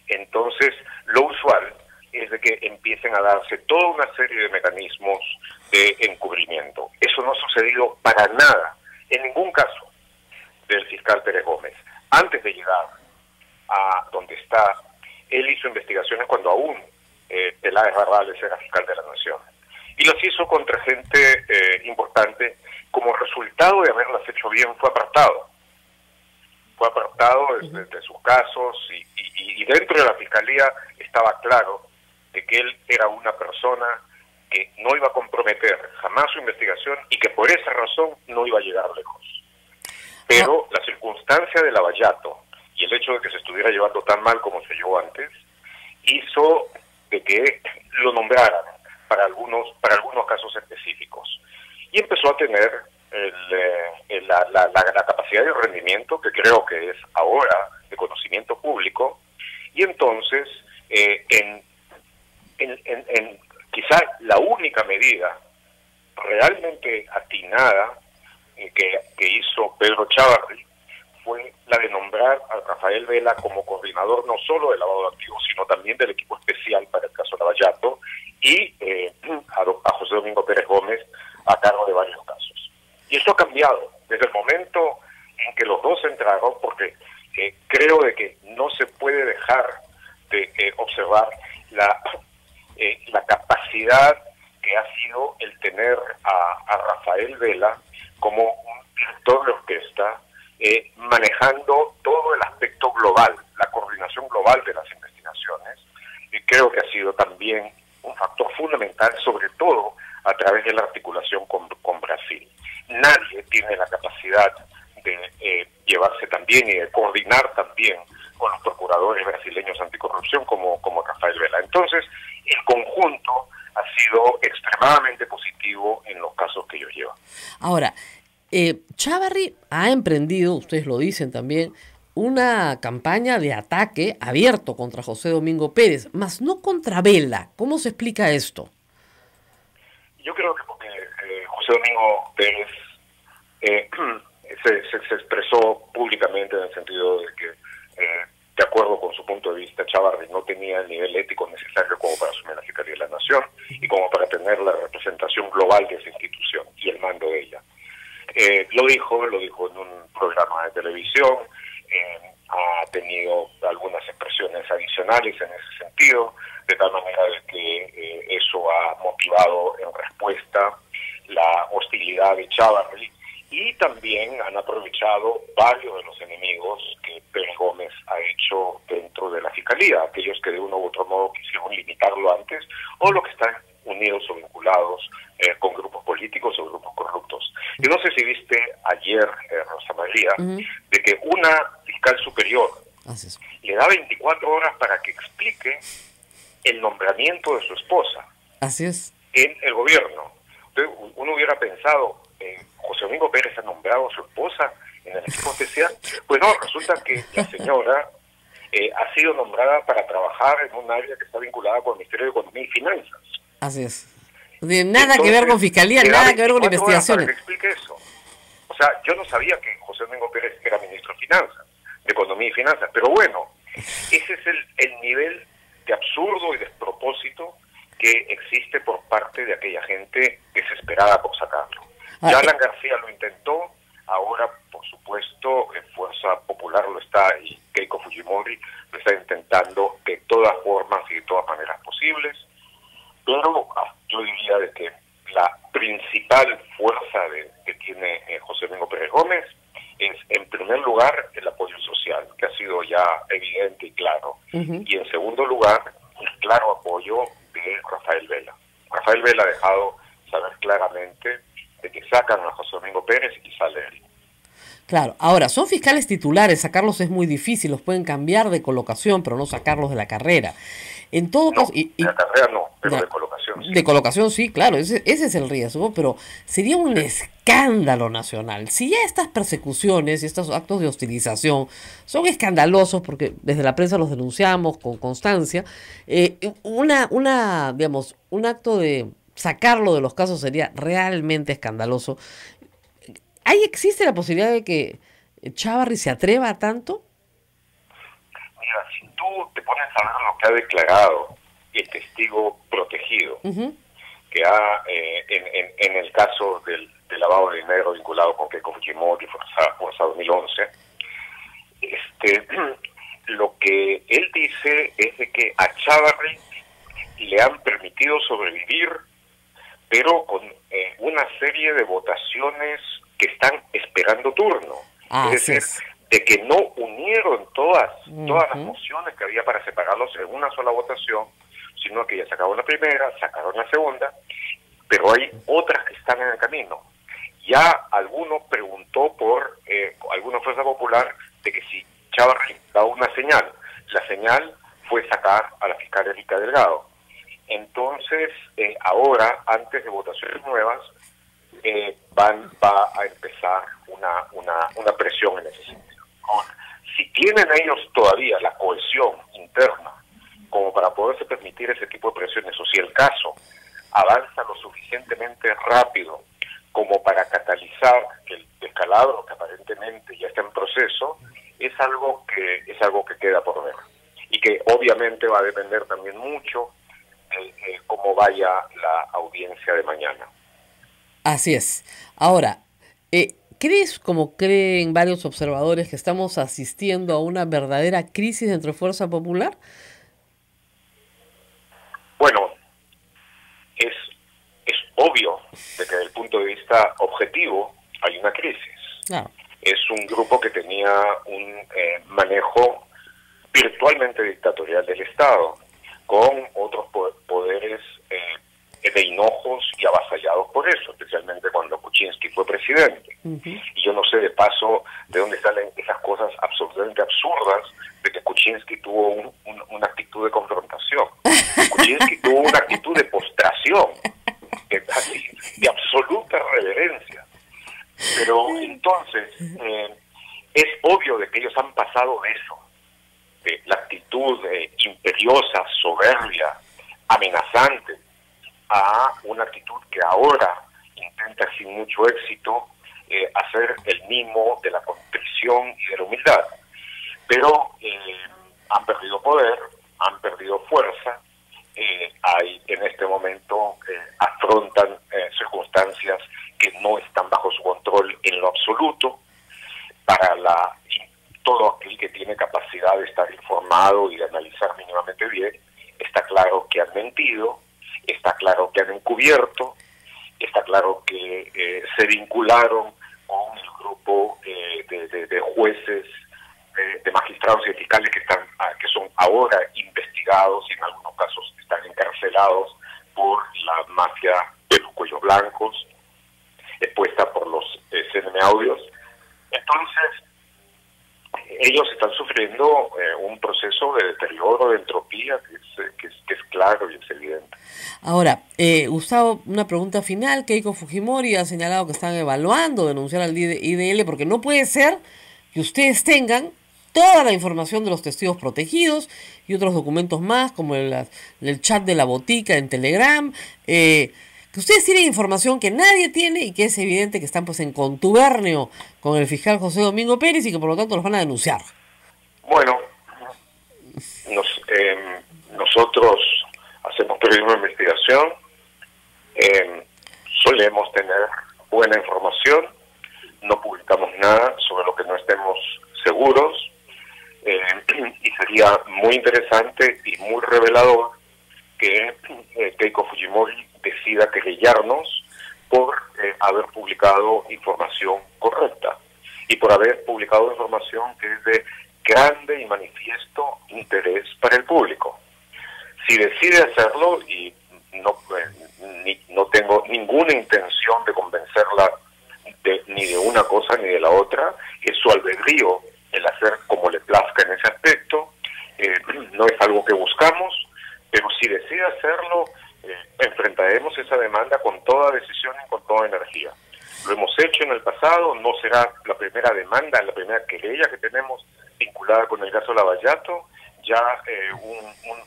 entonces lo usual es de que empiecen a darse toda una serie de mecanismos de encubrimiento. Eso no ha sucedido para nada, en ningún caso, del fiscal Pérez Gómez. Antes de llegar a donde está, él hizo investigaciones cuando aún Peláez Barrales era fiscal de la Nación. Y las hizo contra gente importante. Como resultado de haberlas hecho bien, fue apartado. Fue apartado de sus casos y dentro de la fiscalía estaba claro de que él era una persona que no iba a comprometer jamás su investigación y que por esa razón no iba a llegar lejos. Pero la circunstancia del lavallato y el hecho de que se estuviera llevando tan mal como se llevó antes hizo de que lo nombraran para algunos casos específicos. Y empezó a tener la capacidad de rendimiento que creo que es ahora de conocimiento público, y entonces en quizá la única medida realmente atinada que hizo Pedro Chávarri fue la de nombrar a Rafael Vela como coordinador no solo del lavado de activos, sino también del equipo especial para el caso Lavallato, y a José Domingo Pérez Gómez a cargo de varios casos. Y esto ha cambiado desde el momento en que los dos entraron, porque creo de que no se puede dejar de observar la capacidad que ha sido el tener a Rafael Vela como un director de orquesta, manejando todo el aspecto global, la coordinación global de las investigaciones. Y creo que ha sido también un factor fundamental, sobre todo a través de la articulación con Brasil. Nadie tiene la capacidad de llevarse también y de coordinar también con los procuradores brasileños anticorrupción como Rafael Vela. Entonces, el conjunto ha sido extremadamente positivo en los casos que ellos llevan. Ahora, Chávarri ha emprendido, ustedes lo dicen también, una campaña de ataque abierto contra José Domingo Pérez, mas no contra Vela. ¿Cómo se explica esto? Yo creo que porque José Domingo Pérez se expresó públicamente en el sentido de que, de acuerdo con su punto de vista, Chávarri no tenía el nivel ético necesario como para asumir la Fiscalía de la Nación y como para tener la representación global de esa institución y el mando de ella. Lo dijo en un programa de televisión, ha tenido algunas expresiones adicionales en ese sentido, de tal manera de que eso ha motivado en respuesta la hostilidad de Chávarri, y también han aprovechado varios de los enemigos que Pérez Gómez ha hecho dentro de la Fiscalía, aquellos que de uno u otro modo quisieron limitarlo antes, o los que están unidos o vinculados con grupos políticos o grupos corruptos. Yo no sé si viste ayer, Rosa María, de que una fiscal superior le da 24 horas para que explique el nombramiento de su esposa. Así es. En el gobierno. Entonces, uno hubiera pensado, José Domingo Pérez ha nombrado a su esposa en el equipo especial. Pues no, resulta que la señora ha sido nombrada para trabajar en un área que está vinculada con el Ministerio de Economía y Finanzas. Así es. No tiene nada que ver con fiscalía, nada que ver con investigaciones. Para que explique eso. O sea, yo no sabía que José Domingo Pérez era ministro de Finanzas, de Economía y Finanzas, pero bueno, ese es el nivel de absurdo y despropósito que existe por parte de aquella gente desesperada por sacarlo. Ya Alan García lo intentó, ahora por supuesto Fuerza Popular lo está, y Keiko Fujimori lo está intentando de todas formas y de todas maneras posibles, pero yo diría de que la principal fuerza que tiene José Domingo Pérez Gómez es, en primer lugar, el apoyo social, que ha sido ya evidente y claro, y en segundo lugar, el claro apoyo de Rafael Vela. Rafael Vela ha dejado saber claramente de que sacan a José Domingo Pérez y sale él. Claro, ahora, son fiscales titulares, sacarlos es muy difícil, los pueden cambiar de colocación, pero no sacarlos de la carrera. En todo caso... de la carrera no, pero de colocación sí. De colocación sí, claro, ese es el riesgo, pero sería un escándalo nacional. Si ya estas persecuciones y estos actos de hostilización son escandalosos, porque desde la prensa los denunciamos con constancia, digamos, un acto de sacarlo de los casos sería realmente escandaloso. ¿Existe la posibilidad de que Chávarri se atreva a tanto? Mira, si tú te pones a ver lo que ha declarado el testigo protegido, que ha, en el caso del lavado de dinero vinculado con Keiko Fujimori y Fuerza 2011, lo que él dice es de que a Chávarri le han permitido sobrevivir, pero con una serie de votaciones que están esperando turno. Es decir, de que no unieron todas las mociones que había para separarlos en una sola votación, sino que ya sacaron la primera, sacaron la segunda, pero hay otras que están en el camino. Ya alguno preguntó por alguna fuerza popular de que si Chávarri da una señal, la señal fue sacar a la fiscal Erika Delgado. Entonces, ahora, antes de votaciones nuevas, va a empezar una presión en ese sentido. Ahora, si tienen ellos todavía la cohesión interna como para poderse permitir ese tipo de presiones, o si el caso avanza lo suficientemente rápido como para catalizar el descalabro que aparentemente ya está en proceso, es algo que queda por ver y que obviamente va a depender también mucho de cómo vaya la audiencia de mañana. Así es. Ahora, ¿crees, como creen varios observadores, que estamos asistiendo a una verdadera crisis dentro de Fuerza Popular? Bueno, es obvio de que desde el punto de vista objetivo hay una crisis. Claro. Es un grupo que tenía un manejo virtualmente dictatorial del Estado, con otros poderes de hinojos y avasallados por eso, especialmente cuando Kuczynski fue presidente. Y yo no sé de paso de dónde salen esas cosas absolutamente absurdas de que Kuczynski tuvo una actitud de confrontación. Kuczynski tuvo una actitud de postración, de absoluta reverencia. Pero entonces, es obvio de que ellos han pasado de eso, de la actitud imperiosa, soberbia, amenazante, a una actitud que ahora intenta sin mucho éxito hacer el mimo de la contrición y de la humildad. Pero han perdido poder, han perdido fuerza, en este momento afrontan circunstancias que no están bajo su control en lo absoluto. Para todo aquel que tiene capacidad de estar informado y de analizar mínimamente bien, está claro que han mentido, está claro que han encubierto, está claro que se vincularon con el grupo de jueces, de magistrados y fiscales que son ahora investigados y en algunos casos están encarcelados por la mafia de los cuellos blancos, expuesta por los CNM Audios. Entonces, ellos están sufriendo un proceso de deterioro, de entropía, que es claro y es evidente. Ahora, Gustavo, una pregunta final. Keiko Fujimori ha señalado que están evaluando denunciar al IDL porque no puede ser que ustedes tengan toda la información de los testigos protegidos y otros documentos más, como el chat de la botica en Telegram, que ustedes tienen información que nadie tiene y que es evidente que están pues en contubernio con el fiscal José Domingo Pérez y que por lo tanto los van a denunciar. Bueno, nosotros hacemos periodismo de investigación, solemos tener buena información, no publicamos nada sobre lo que no estemos seguros, y sería muy interesante y muy revelador que Keiko Fujimori decida querellarnos por haber publicado información correcta y por haber publicado información que es de grande y manifiesto interés para el público. Si decide hacerlo, y no tengo ninguna intención de convencerla ni de una cosa ni de la otra, es su albedrío el hacer como le plazca en ese aspecto, no es algo que buscamos, pero si decide hacerlo, enfrentaremos esa demanda con toda decisión y con toda energía. Lo hemos hecho en el pasado, no será la primera demanda, la primera querella que tenemos vinculada con el caso Lavallato. Ya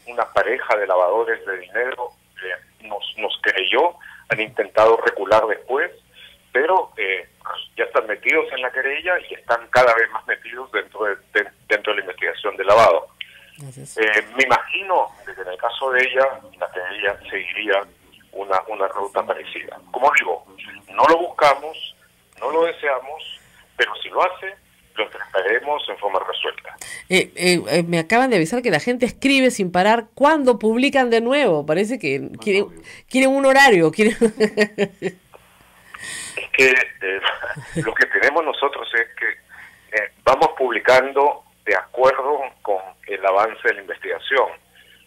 una pareja de lavadores de dinero nos creyó, han intentado recular después, pero ya están metidos en la querella y están cada vez más metidos dentro de la investigación de lavado. Me imagino que en el caso de ella, la querella seguiría una ruta parecida. Como digo, no lo buscamos, no lo deseamos, pero si lo hace, lo enfrentaremos en forma resuelta. Me acaban de avisar que la gente escribe sin parar cuando publican de nuevo. Parece que quieren un horario. Es que lo que tenemos nosotros es que vamos publicando de acuerdo con el avance de la investigación.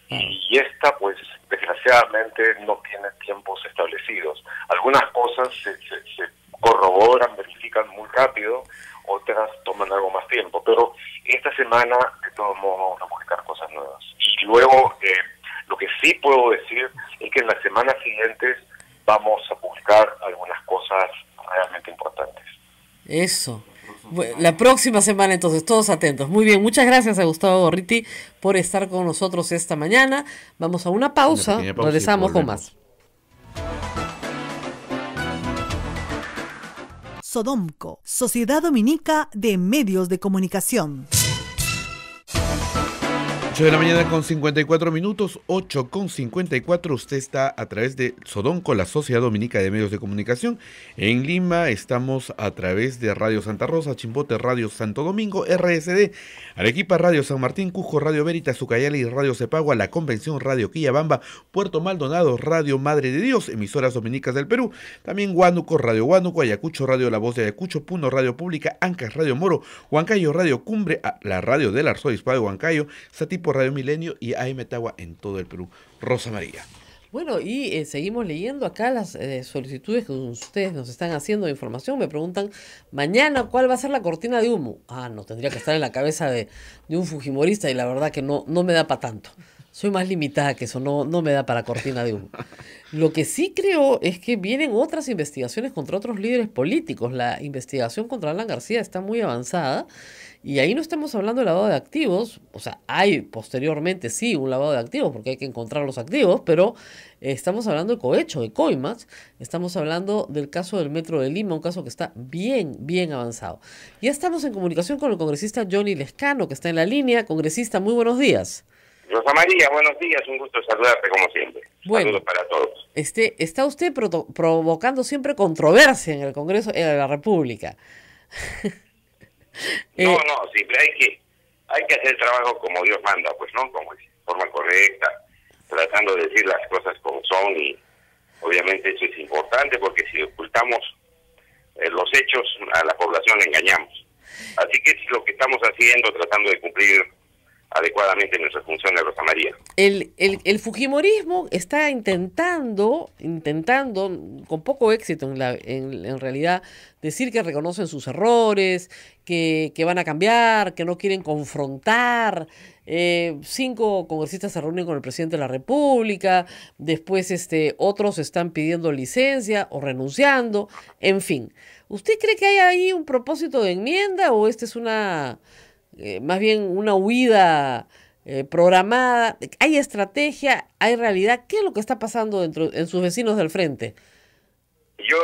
Y esta, pues, desgraciadamente no tiene tiempos establecidos. Algunas cosas se corroboran, verifican muy rápido, otras toman algo más tiempo. Pero esta semana, de todos modos, vamos a publicar cosas nuevas. Y luego, lo que sí puedo decir pendientes, vamos a publicar algunas cosas realmente importantes. Eso. La próxima semana, entonces, todos atentos. Muy bien, muchas gracias a Gustavo Gorriti por estar con nosotros esta mañana. Vamos a una pausa, regresamos con más. Sodomco, Sociedad Dominica de Medios de Comunicación. 8 de la mañana con 54 minutos, 8 con 54. Usted está a través de Sodomco, la Sociedad Dominica de Medios de Comunicación. En Lima estamos a través de Radio Santa Rosa, Chimbote Radio Santo Domingo, RSD, Arequipa Radio San Martín, Cusco Radio Veritas, Ucayali Radio Cepagua, La Convención Radio Quillabamba, Puerto Maldonado Radio Madre de Dios, emisoras dominicas del Perú. También Huánuco Radio Huánuco, Ayacucho Radio La Voz de Ayacucho, Puno Radio Pública, Ancas Radio Moro, Huancayo Radio Cumbre, la radio del Arzobispo de Huancayo, Satipo Radio Milenio y AM Tagua en todo el Perú. Rosa María. Bueno, y seguimos leyendo acá las solicitudes que ustedes nos están haciendo de información. Me preguntan, mañana, ¿cuál va a ser la cortina de humo? No, tendría que estar en la cabeza de un fujimorista y la verdad que no me da para tanto. Soy más limitada que eso, no me da para cortina de humo. Lo que sí creo es que vienen otras investigaciones contra otros líderes políticos. La investigación contra Alan García está muy avanzada y ahí no estamos hablando de lavado de activos. O sea, hay posteriormente sí un lavado de activos porque hay que encontrar los activos, pero estamos hablando de cohecho, de coimas. Estamos hablando del caso del Metro de Lima, un caso que está bien avanzado. Ya estamos en comunicación con el congresista Johnny Lescano, que está en la línea. Congresista, muy buenos días. Rosa María, buenos días, un gusto saludarte como siempre. Bueno, saludos para todos. Está usted provocando siempre controversia en el Congreso de la República. No, siempre hay que hacer el trabajo como Dios manda, pues, ¿no? Como de forma correcta, tratando de decir las cosas como son y obviamente eso es importante porque si ocultamos los hechos a la población la engañamos. Así que es lo que estamos haciendo, tratando de cumplir adecuadamente nuestras funciones, Rosa María. El fujimorismo está intentando, con poco éxito en realidad, decir que reconocen sus errores, que van a cambiar, que no quieren confrontar. 5 congresistas se reúnen con el presidente de la República, después otros están pidiendo licencia o renunciando, en fin. ¿Usted cree que hay ahí un propósito de enmienda o esta es más bien una huida programada? ¿Hay estrategia? ¿Hay realidad? ¿Qué es lo que está pasando en sus vecinos del frente? Yo,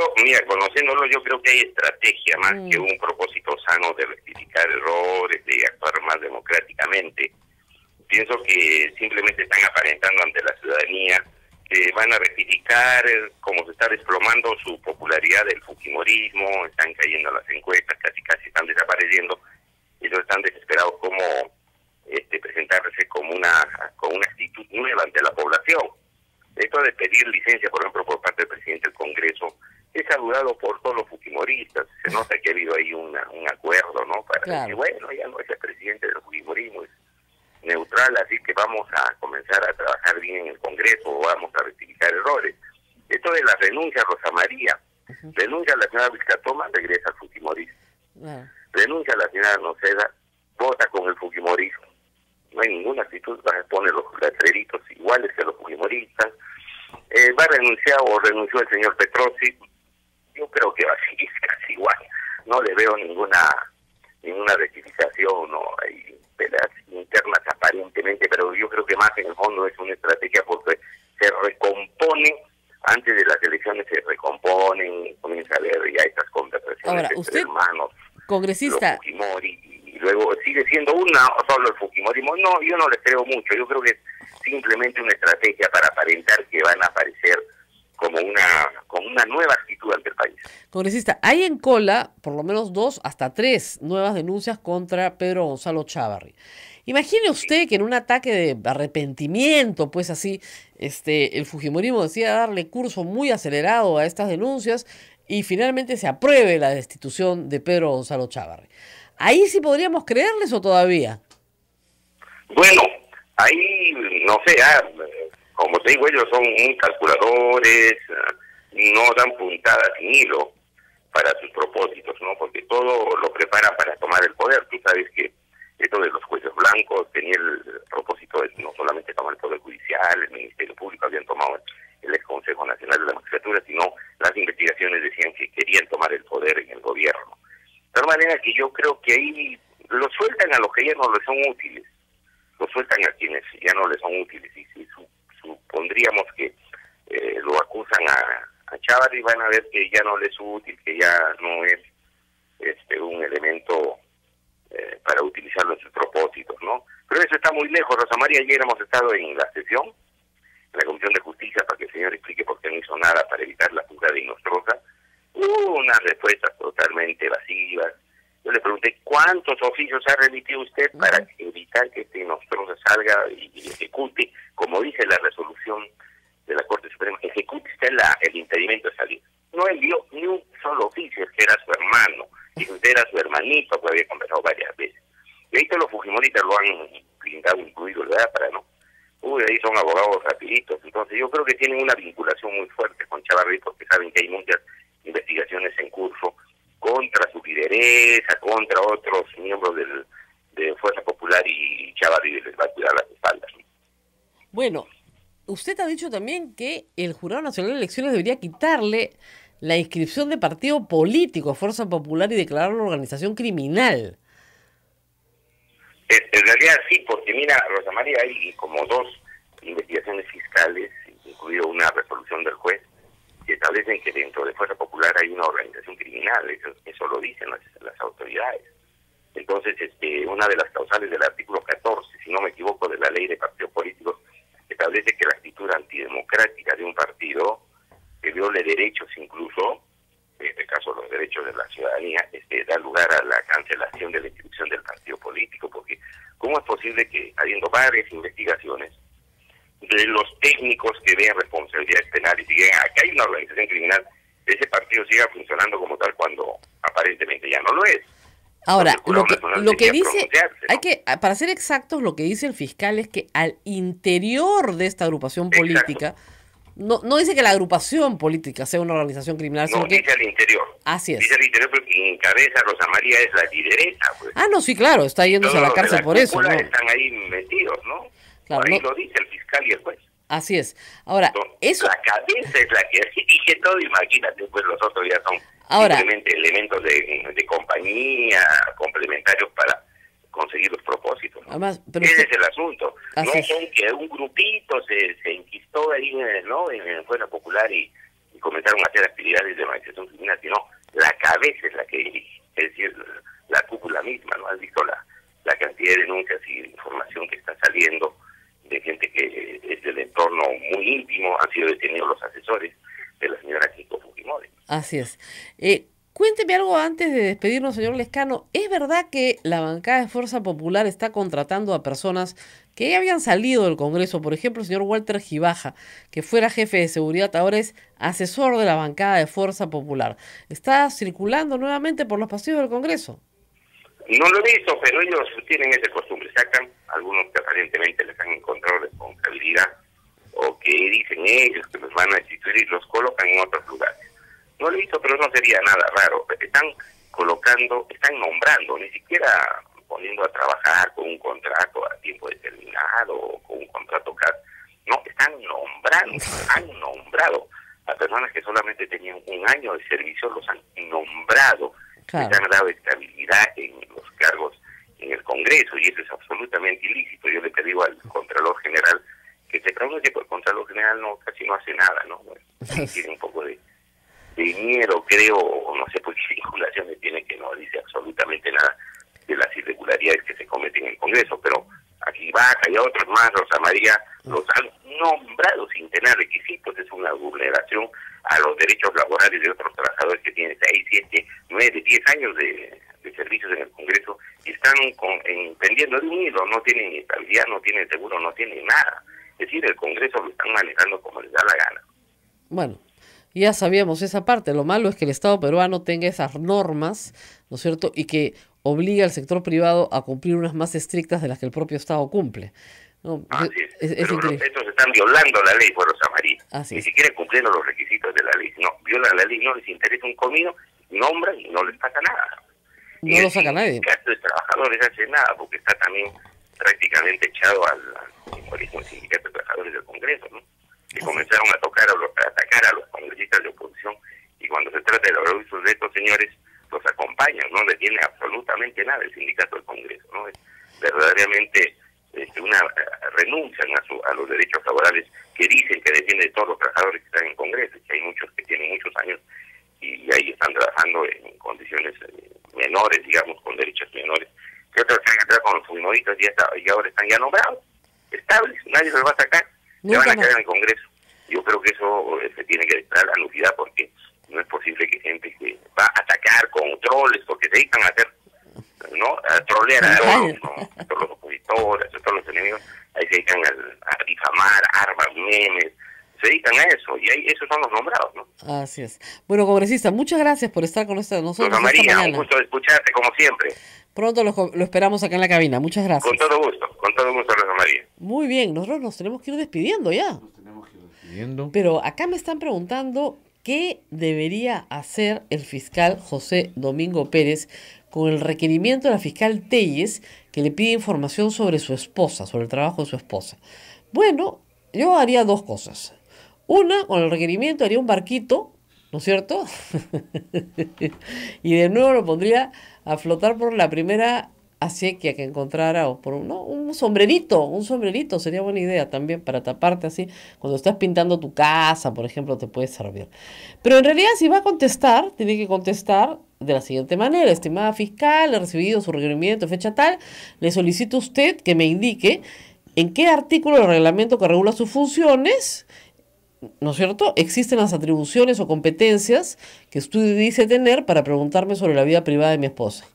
conociéndolo, yo creo que hay estrategia más que un propósito sano de rectificar errores, de actuar más democráticamente. Pienso que simplemente están aparentando ante la ciudadanía que van a rectificar como se está desplomando su popularidad del fujimorismo, están cayendo las encuestas, casi están desapareciendo. Ellos están desesperados como presentarse como una actitud nueva ante la población. Esto de pedir licencia, por ejemplo, por parte del presidente del Congreso, es saludado por todos los fujimoristas. Se nota que ha habido ahí un acuerdo, ¿no? Para decir, bueno, ya no es el presidente del fujimorismo, es neutral, así que vamos a comenzar a trabajar bien en el Congreso, vamos a rectificar errores. Esto de la renuncia, Rosa María, renuncia a la señora Vizcatoma, regresa al fujimorismo. Renuncia a la señora Noceda, vota con el fujimorismo. No hay ninguna actitud, va a poner los letreritos iguales que los fujimoristas. Va a renunciar o renunció el señor Petrosi. Yo creo que va a seguir casi igual. No le veo ninguna rectificación, no hay peleas internas aparentemente, pero yo creo que más en el fondo es una estrategia porque se recompone. Antes de las elecciones se recomponen, comienza a haber ya estas conversaciones ahora, entre hermanos. Congresista. Los Fujimori, y luego sigue siendo solo el fujimorismo. No, yo no les creo mucho. Yo creo que es simplemente una estrategia para aparentar que van a aparecer como una nueva actitud ante el país. Congresista, hay en cola por lo menos 2 hasta 3 nuevas denuncias contra Pedro Gonzalo Chávarri. Imagine usted que en un ataque de arrepentimiento, pues así, el fujimorismo decida darle curso muy acelerado a estas denuncias y finalmente se apruebe la destitución de Pedro Gonzalo Chávarri. ¿Ahí sí podríamos creerles o todavía? Bueno, ahí no sé, como te digo, ellos son muy calculadores, no dan puntadas sin hilo para sus propósitos, ¿no? Porque todo lo preparan para tomar el poder. Tú sabes que esto de los jueces blancos tenía el propósito de no solamente tomar el poder judicial, el Ministerio Público, habían tomado el ex Consejo Nacional Nacional de la Magistratura, sino las investigaciones decían que querían tomar el poder en el gobierno. De tal manera que yo creo que ahí lo sueltan a los que ya no les son útiles, lo sueltan a quienes ya no les son útiles, y si supondríamos que lo acusan a Chávarri, van a ver que ya no les es útil, que ya no es un elemento para utilizarlo en sus propósitos, ¿no? Pero eso está muy lejos. Rosa María, ayer hemos estado en la sesión, en la Comisión de Justicia, para que el señor explique por qué no hizo nada para evitar la fuga de Inostroza. Hubo unas respuestas totalmente evasivas. Yo le pregunté, ¿cuántos oficios ha remitido usted para evitar que Inostroza salga y ejecute, como dice la resolución de la Corte Suprema, ejecute usted el impedimento de salir? No envió ni un solo oficio, que era su hermano, y usted era su hermanito, que había conversado varias veces. Y ahí todos los fujimoristas lo han blindado, incluido, ¿verdad? Para no. Ahí son abogados rapiditos. Entonces yo creo que tienen una vinculación muy fuerte con Chávarri, porque saben que hay muchas investigaciones en curso contra su lideresa, contra otros miembros de Fuerza Popular, y Chávarri les va a cuidar las espaldas. Bueno, usted ha dicho también que el Jurado Nacional de Elecciones debería quitarle la inscripción de partido político a Fuerza Popular y declararlo organización criminal. En realidad sí, porque mira, Rosa María, hay como 2 investigaciones fiscales, incluido una resolución del juez, que establecen que dentro de Fuerza Popular hay una organización criminal. Eso lo dicen las autoridades. Entonces, una de las causales del artículo 14, si no me equivoco, de la ley de partidos políticos, establece que la actitud antidemocrática de un partido que viole derechos, incluso, en este caso los derechos de la ciudadanía, da lugar a la cancelación de la inscripción del partido político, porque ¿cómo es posible que, habiendo varias investigaciones, de los técnicos que vean responsabilidades penales y digan, acá hay una organización criminal, ese partido siga funcionando como tal cuando aparentemente ya no lo es? Ahora, lo que dice, ¿no? Para ser exactos, lo que dice el fiscal es que al interior de esta agrupación política, no dice que la agrupación política sea una organización criminal, no, sino que dice al interior. Así es. Dice al interior porque quien encabeza Rosa María es la lideresa, pues. No, sí, claro, está yéndose a la cárcel por eso, ¿no? Están ahí metidos, ¿no? Claro, ahí lo dice el fiscal y el juez. Así es. Ahora, Entonces, eso... la cabeza es la que dice todo, imagínate, pues los otros ya son simplemente elementos de compañía, complementarios para conseguir los propósitos, ¿no? Además, pero ese es el asunto. No es. son que un grupito se enquistó ahí, ¿no?, en Fuerza Popular y comenzaron a hacer actividades de organización criminal, sino la cabeza es la que dirige, es decir, la cúpula misma, ¿no? Has visto la cantidad de denuncias y de información que está saliendo de gente que es del entorno muy íntimo, han sido detenidos los asesores de la señora Keiko Fujimori. Así es. Cuénteme algo antes de despedirnos, señor Lescano. ¿Es verdad que la bancada de Fuerza Popular está contratando a personas que ya habían salido del Congreso? Por ejemplo, el señor Walter Gibaja, que fuera jefe de seguridad, ahora es asesor de la bancada de Fuerza Popular. ¿Está circulando nuevamente por los pasillos del Congreso? No lo he visto, pero ellos tienen esa costumbre. Sacan algunos que aparentemente les han encontrado responsabilidad o que dicen ellos que los van a destituir y los colocan en otros lugares. No lo he visto, pero no sería nada raro. Están colocando, están nombrando, ni siquiera poniendo a trabajar con un contrato a tiempo determinado o con un contrato no, están nombrando, han nombrado a personas que solamente tenían un año de servicio, los han nombrado. Claro. Les han dado estabilidad en los cargos en el Congreso y eso es absolutamente ilícito. Yo le pedí al Contralor General que se pronuncie, porque el Contralor General casi no hace nada, ¿no? Tiene un poco de miedo, creo, o no sé por qué vinculaciones tiene, que no dice absolutamente nada de las irregularidades que se cometen en el Congreso, pero aquí Baja y a otros más, Rosa María, los han nombrado sin tener requisitos. Es una vulneración a los derechos laborales de otros trabajadores que tienen 6, 7, 9, 10 años de servicios en el Congreso y están pendiendo de un hilo, no tienen estabilidad, no tienen seguro, no tienen nada. Es decir, el Congreso lo están manejando como les da la gana. Bueno, ya sabíamos esa parte. Lo malo es que el Estado peruano tenga esas normas, ¿no es cierto?, y que obliga al sector privado a cumplir unas más estrictas de las que el propio Estado cumple, ¿no? Así es. Es increíble. Estos están violando la ley, por Rosa María. Así Ni es. siquiera cumpliendo los requisitos de la ley. No, violan la ley, no les interesa un comino, nombran y no les pasa nada. No lo saca nadie. El sindicato de trabajadores hace nada porque está también prácticamente echado al sindicato de trabajadores del Congreso, ¿no? que comenzaron a atacar a los congresistas de oposición, y cuando se trata de los abusos de estos señores, los acompañan, no detiene absolutamente nada el sindicato del Congreso, ¿no? Es verdaderamente una renuncian a los derechos laborales que dicen que defienden todos los trabajadores que están en Congreso, que hay muchos que tienen muchos años y ahí están trabajando en condiciones menores, digamos, con derechos menores, que otros que han entrado con los fujimoristas y ahora están ya nombrados, estables, nadie los va a sacar, se van a quedar en el Congreso. Yo creo que eso se tiene que dar la nulidad, porque no es posible que gente que va a atacar con troles, porque se dedican a hacer, ¿no?, a trolear a todos, ¿no?, a todos los opositores, a todos los enemigos, ahí se dedican a difamar, armas, memes, se dedican a eso, y ahí esos son los nombrados, ¿no? Así es. Bueno, congresista, muchas gracias por estar con nosotros Rosa María, un gusto de escucharte, como siempre. Pronto lo esperamos acá en la cabina. Muchas gracias. Con todo gusto, Rosa María. Muy bien, nosotros nos tenemos que ir despidiendo ya. Pero acá me están preguntando qué debería hacer el fiscal José Domingo Pérez con el requerimiento de la fiscal Telles, que le pide información sobre su esposa, sobre el trabajo de su esposa. Bueno, yo haría dos cosas. Una, con el requerimiento haría un barquito, ¿no es cierto? Y de nuevo lo pondría a flotar por la primera acequia que encontrara, o por un sombrerito sería buena idea también para taparte así. Cuando estás pintando tu casa, por ejemplo, te puede servir. Pero en realidad, si va a contestar, tiene que contestar de la siguiente manera: estimada fiscal, he recibido su requerimiento de fecha tal, le solicito a usted que me indique en qué artículo del reglamento que regula sus funciones, ¿no es cierto?, existen las atribuciones o competencias que usted dice tener para preguntarme sobre la vida privada de mi esposa.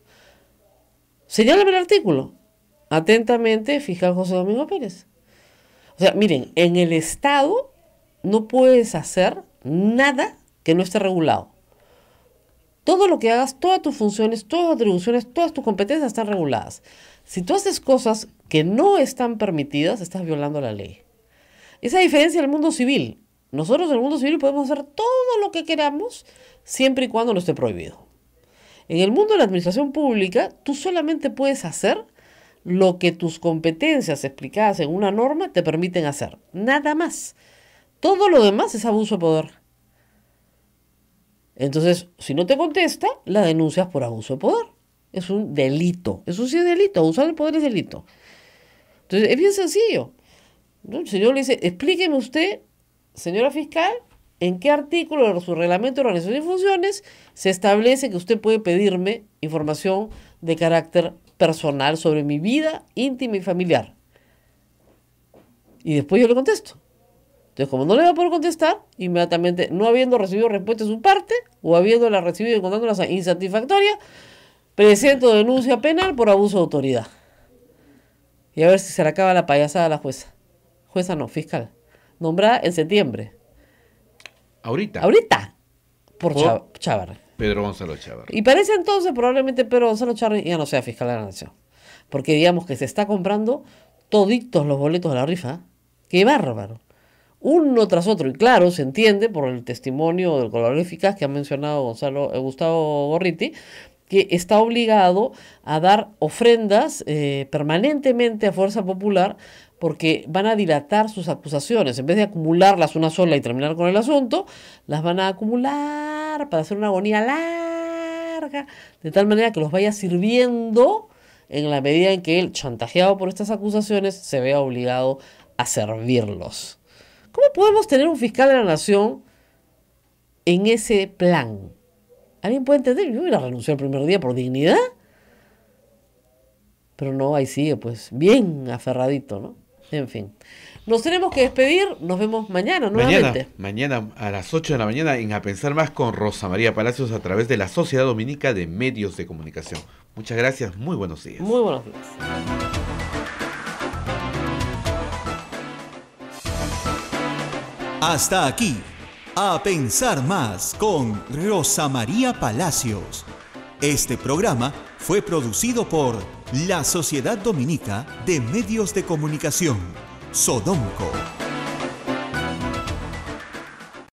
Señálame el artículo. Atentamente, fiscal José Domingo Pérez. O sea, miren, en el Estado no puedes hacer nada que no esté regulado. Todo lo que hagas, todas tus funciones, todas tus atribuciones, todas tus competencias están reguladas. Si tú haces cosas que no están permitidas, estás violando la ley. Esa diferencia del mundo civil. Nosotros en el mundo civil podemos hacer todo lo que queramos siempre y cuando no esté prohibido. En el mundo de la administración pública, tú solamente puedes hacer lo que tus competencias explicadas en una norma te permiten hacer. Nada más. Todo lo demás es abuso de poder. Entonces, si no te contesta, la denuncias por abuso de poder. Es un delito. Eso sí es delito. Abusar del poder es delito. Entonces, es bien sencillo, ¿no? El señor le dice: explíqueme usted, señora fiscal, en qué artículo de su reglamento de organización y funciones se establece que usted puede pedirme información de carácter personal sobre mi vida íntima y familiar. Y después yo le contesto. Entonces, como no le va a poder contestar, inmediatamente, no habiendo recibido respuesta de su parte, o habiéndola recibido y encontrándola insatisfactoria, presento denuncia penal por abuso de autoridad. Y a ver si se le acaba la payasada a la jueza. Jueza no, fiscal. Nombrada en septiembre. Ahorita. Por Chávarri. Pedro Gonzalo Chávarri. Y parece entonces probablemente Pedro Gonzalo Chávarri ya no sea fiscal de la nación. Porque digamos que se está comprando toditos los boletos de la rifa. ¡Qué bárbaro! Uno tras otro. Y claro, se entiende por el testimonio del colaborador eficaz que ha mencionado Gustavo Gorriti, que está obligado a dar ofrendas permanentemente a Fuerza Popular, porque van a dilatar sus acusaciones. En vez de acumularlas una sola y terminar con el asunto, las van a acumular para hacer una agonía larga, de tal manera que los vaya sirviendo en la medida en que él, chantajeado por estas acusaciones, se vea obligado a servirlos. ¿Cómo podemos tener un fiscal de la nación en ese plan? ¿Alguien puede entender? Yo hubiera renunciado el primer día por dignidad. Pero no, ahí sigue, pues, bien aferradito, ¿no? En fin. Nos tenemos que despedir. Nos vemos mañana nuevamente. Mañana a las 8 de la mañana en A Pensar Más con Rosa María Palacios a través de la Sociedad Dominica de Medios de Comunicación. Muchas gracias. Muy buenos días. Muy buenos días. Hasta aquí, A Pensar Más con Rosa María Palacios. Este programa fue producido por la Sociedad Dominica de Medios de Comunicación, Sodomco.